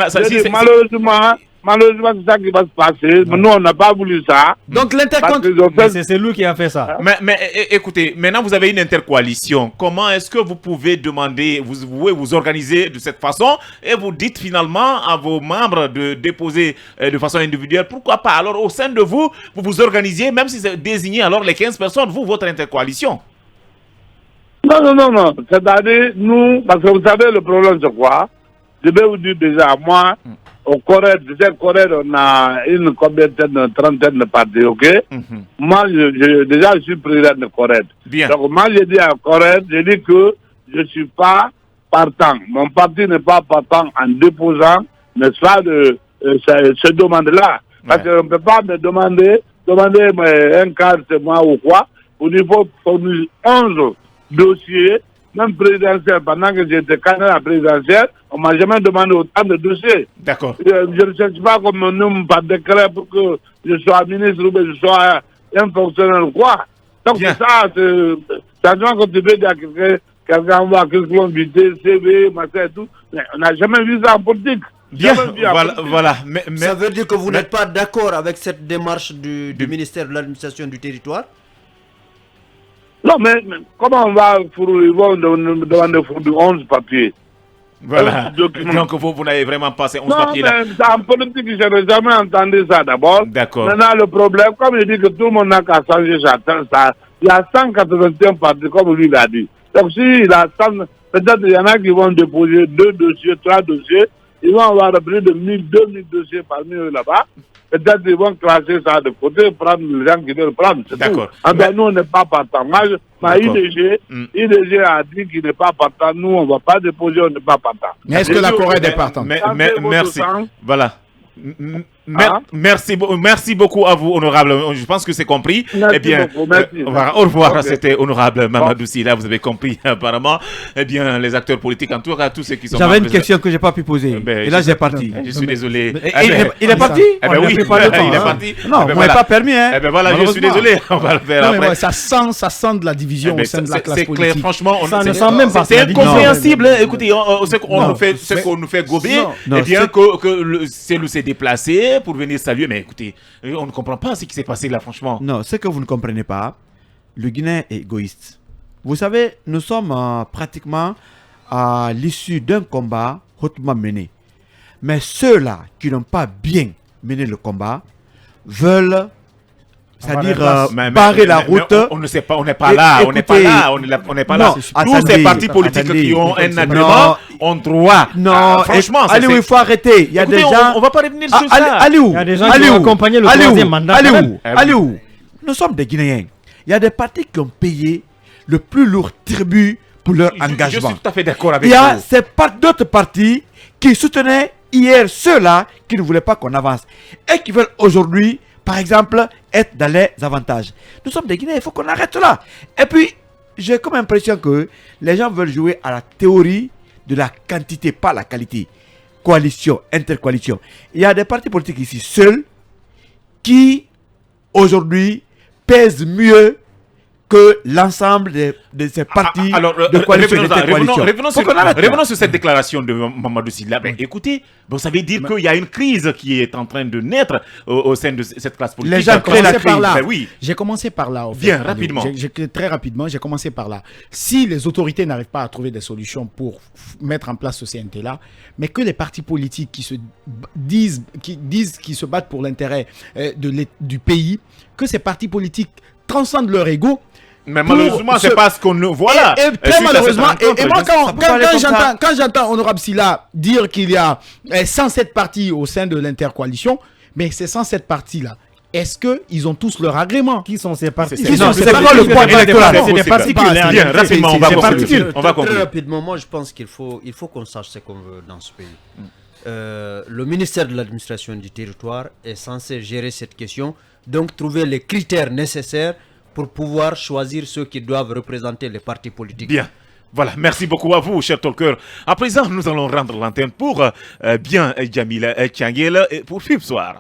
Malheureusement, c'est ça qui va se passer. Nous, on n'a pas voulu ça. Donc, c'est lui qui a fait ça. Mais écoutez, maintenant, vous avez une intercoalition. Comment est-ce que vous pouvez demander, vous pouvez vous organiser de cette façon et vous dites finalement à vos membres de déposer de façon individuelle? Pourquoi pas? Alors, au sein de vous, vous vous organisiez, même si c'est désigné alors les 15 personnes, votre intercoalition. Non. C'est-à-dire, nous, parce que vous savez, le problème, c'est quoi? Je vais vous dire déjà, moi, au Corée, on a une trentaine de partis, ok? Moi, je suis président de Corée. Donc, moi, je dis à Corée, je dis que je ne suis pas partant. Mon parti n'est pas partant en déposant, n'est-ce pas, ce demande-là. Parce qu'on ne peut pas me demander un cadre, c'est moi ou quoi. Au niveau de 11 dossiers, même présidentiel, pendant que j'étais candidat à présidentiel, on ne m'a jamais demandé autant de dossiers. D'accord. Je ne cherche pas comme un homme par décret pour que je sois ministre ou que je sois un fonctionnaire ou quoi. Donc c'est ça, c'est quand tu veux dire à quelqu'un va quelqu'un invité, CV, machin et tout, mais on n'a jamais vu ça en politique. Bien, voilà. Mais ça veut dire que vous n'êtes pas d'accord avec cette démarche du ministère de l'administration du territoire? Non, mais comment on va demander 11 papiers? Voilà. Donc vous n'avez vraiment pas ces 11 papiers là. Non, mais en politique, je n'ai jamais entendu ça d'abord. D'accord. Maintenant, le problème, comme il dit que tout le monde n'a qu'à changer ça, il y a 181 partis, comme lui l'a dit. Donc s'il a 100, peut-être il y en a qui vont déposer 2 dossiers, 3 dossiers, ils vont avoir plus de 1000, 2000 dossiers parmi eux là-bas. Peut-être ils vont classer ça de côté, prendre les gens qui veulent prendre. D'accord. Nous, on n'est pas partant. Ma IDG a dit qu'il n'est pas partant. Nous, on ne va pas déposer, on n'est pas partant. Mais est-ce que la Corée est partante? Merci. Voilà. Merci beaucoup à vous, honorable. Je pense que c'est compris. Merci beaucoup. Merci. Au revoir. Okay. C'était honorable Mamadou Sylla. Vous avez compris apparemment. Eh bien, les acteurs politiques, en tout cas, tous ceux qui sont. J'avais une question que j'ai pas pu poser. Et là, j'ai parti. Je suis désolé. Il est parti? Eh ben oui, il est parti. Non, vous m'avez pas permis. Eh ben voilà, je suis désolé. On va le faire après. Ça sent de la division au sein de la classe politique. C'est clair, franchement, ça ne sent même pas. C'est incompréhensible. Écoutez, ce qu'on nous fait gober, eh bien que c'est s'est déplacé pour venir saluer, mais écoutez, on ne comprend pas ce qui s'est passé là, franchement. Non, ce que vous ne comprenez pas, le Guinéen est égoïste. Vous savez, nous sommes pratiquement à l'issue d'un combat hautement mené. Mais ceux-là qui n'ont pas bien mené le combat veulent, c'est-à-dire barrer la route. On ne sait pas, on n'est pas là, on n'est pas là, on n'est pas là. Tous ces partis politiques qui ont un agrément ont droit. Non, franchement, allez, il faut arrêter. Il y a des gens. On va pas revenir sur ça. Allez où? Il y a des gens qui ont accompagné le troisième mandat. Allez où? Nous sommes des Guinéens. Il y a des partis qui ont payé le plus lourd tribut pour leur engagement. Je suis tout à fait d'accord avec vous. Il y a d'autres partis qui soutenaient hier ceux-là qui ne voulaient pas qu'on avance et qui veulent aujourd'hui, par exemple, être dans les avantages. Nous sommes des Guinéens, il faut qu'on arrête là. Et puis, j'ai comme impression que les gens veulent jouer à la théorie de la quantité, pas la qualité. Coalition, intercoalition. Il y a des partis politiques ici seuls qui, aujourd'hui, pèsent mieux que l'ensemble de ces partis de coalition revenons sur cette déclaration de Mamadou Sylla. Écoutez, ça veut dire qu'il y a une crise qui est en train de naître au sein de cette classe politique. Les gens créent la crise. J'ai commencé par là. Bien, rapidement. Très rapidement, j'ai commencé par là. Si les autorités n'arrivent pas à trouver des solutions pour mettre en place ce CNT-là, mais que les partis politiques qui se battent pour l'intérêt du pays, que ces partis politiques transcendent leur ego. Mais malheureusement, c'est pas ce qu'on voit là. Et très malheureusement, et moi quand j'entends Honorable Sylla dire qu'il y a 107 partis au sein de l'intercoalition, mais ces 107 partis-là, est-ce qu'ils ont tous leur agrément? Qui sont ces partis? C'est quoi le poids électoral? C'est des particules. Bien, rapidement, on va conclure. Très rapidement, moi je pense qu'il faut qu'on sache ce qu'on veut dans ce pays. Le ministère de l'administration du territoire est censé gérer cette question, donc trouver les critères nécessaires pour pouvoir choisir ceux qui doivent représenter les partis politiques. Bien. Voilà, merci beaucoup à vous, chers talkers. À présent, nous allons rendre l'antenne pour Jamila Tianguel pour FIP Soir.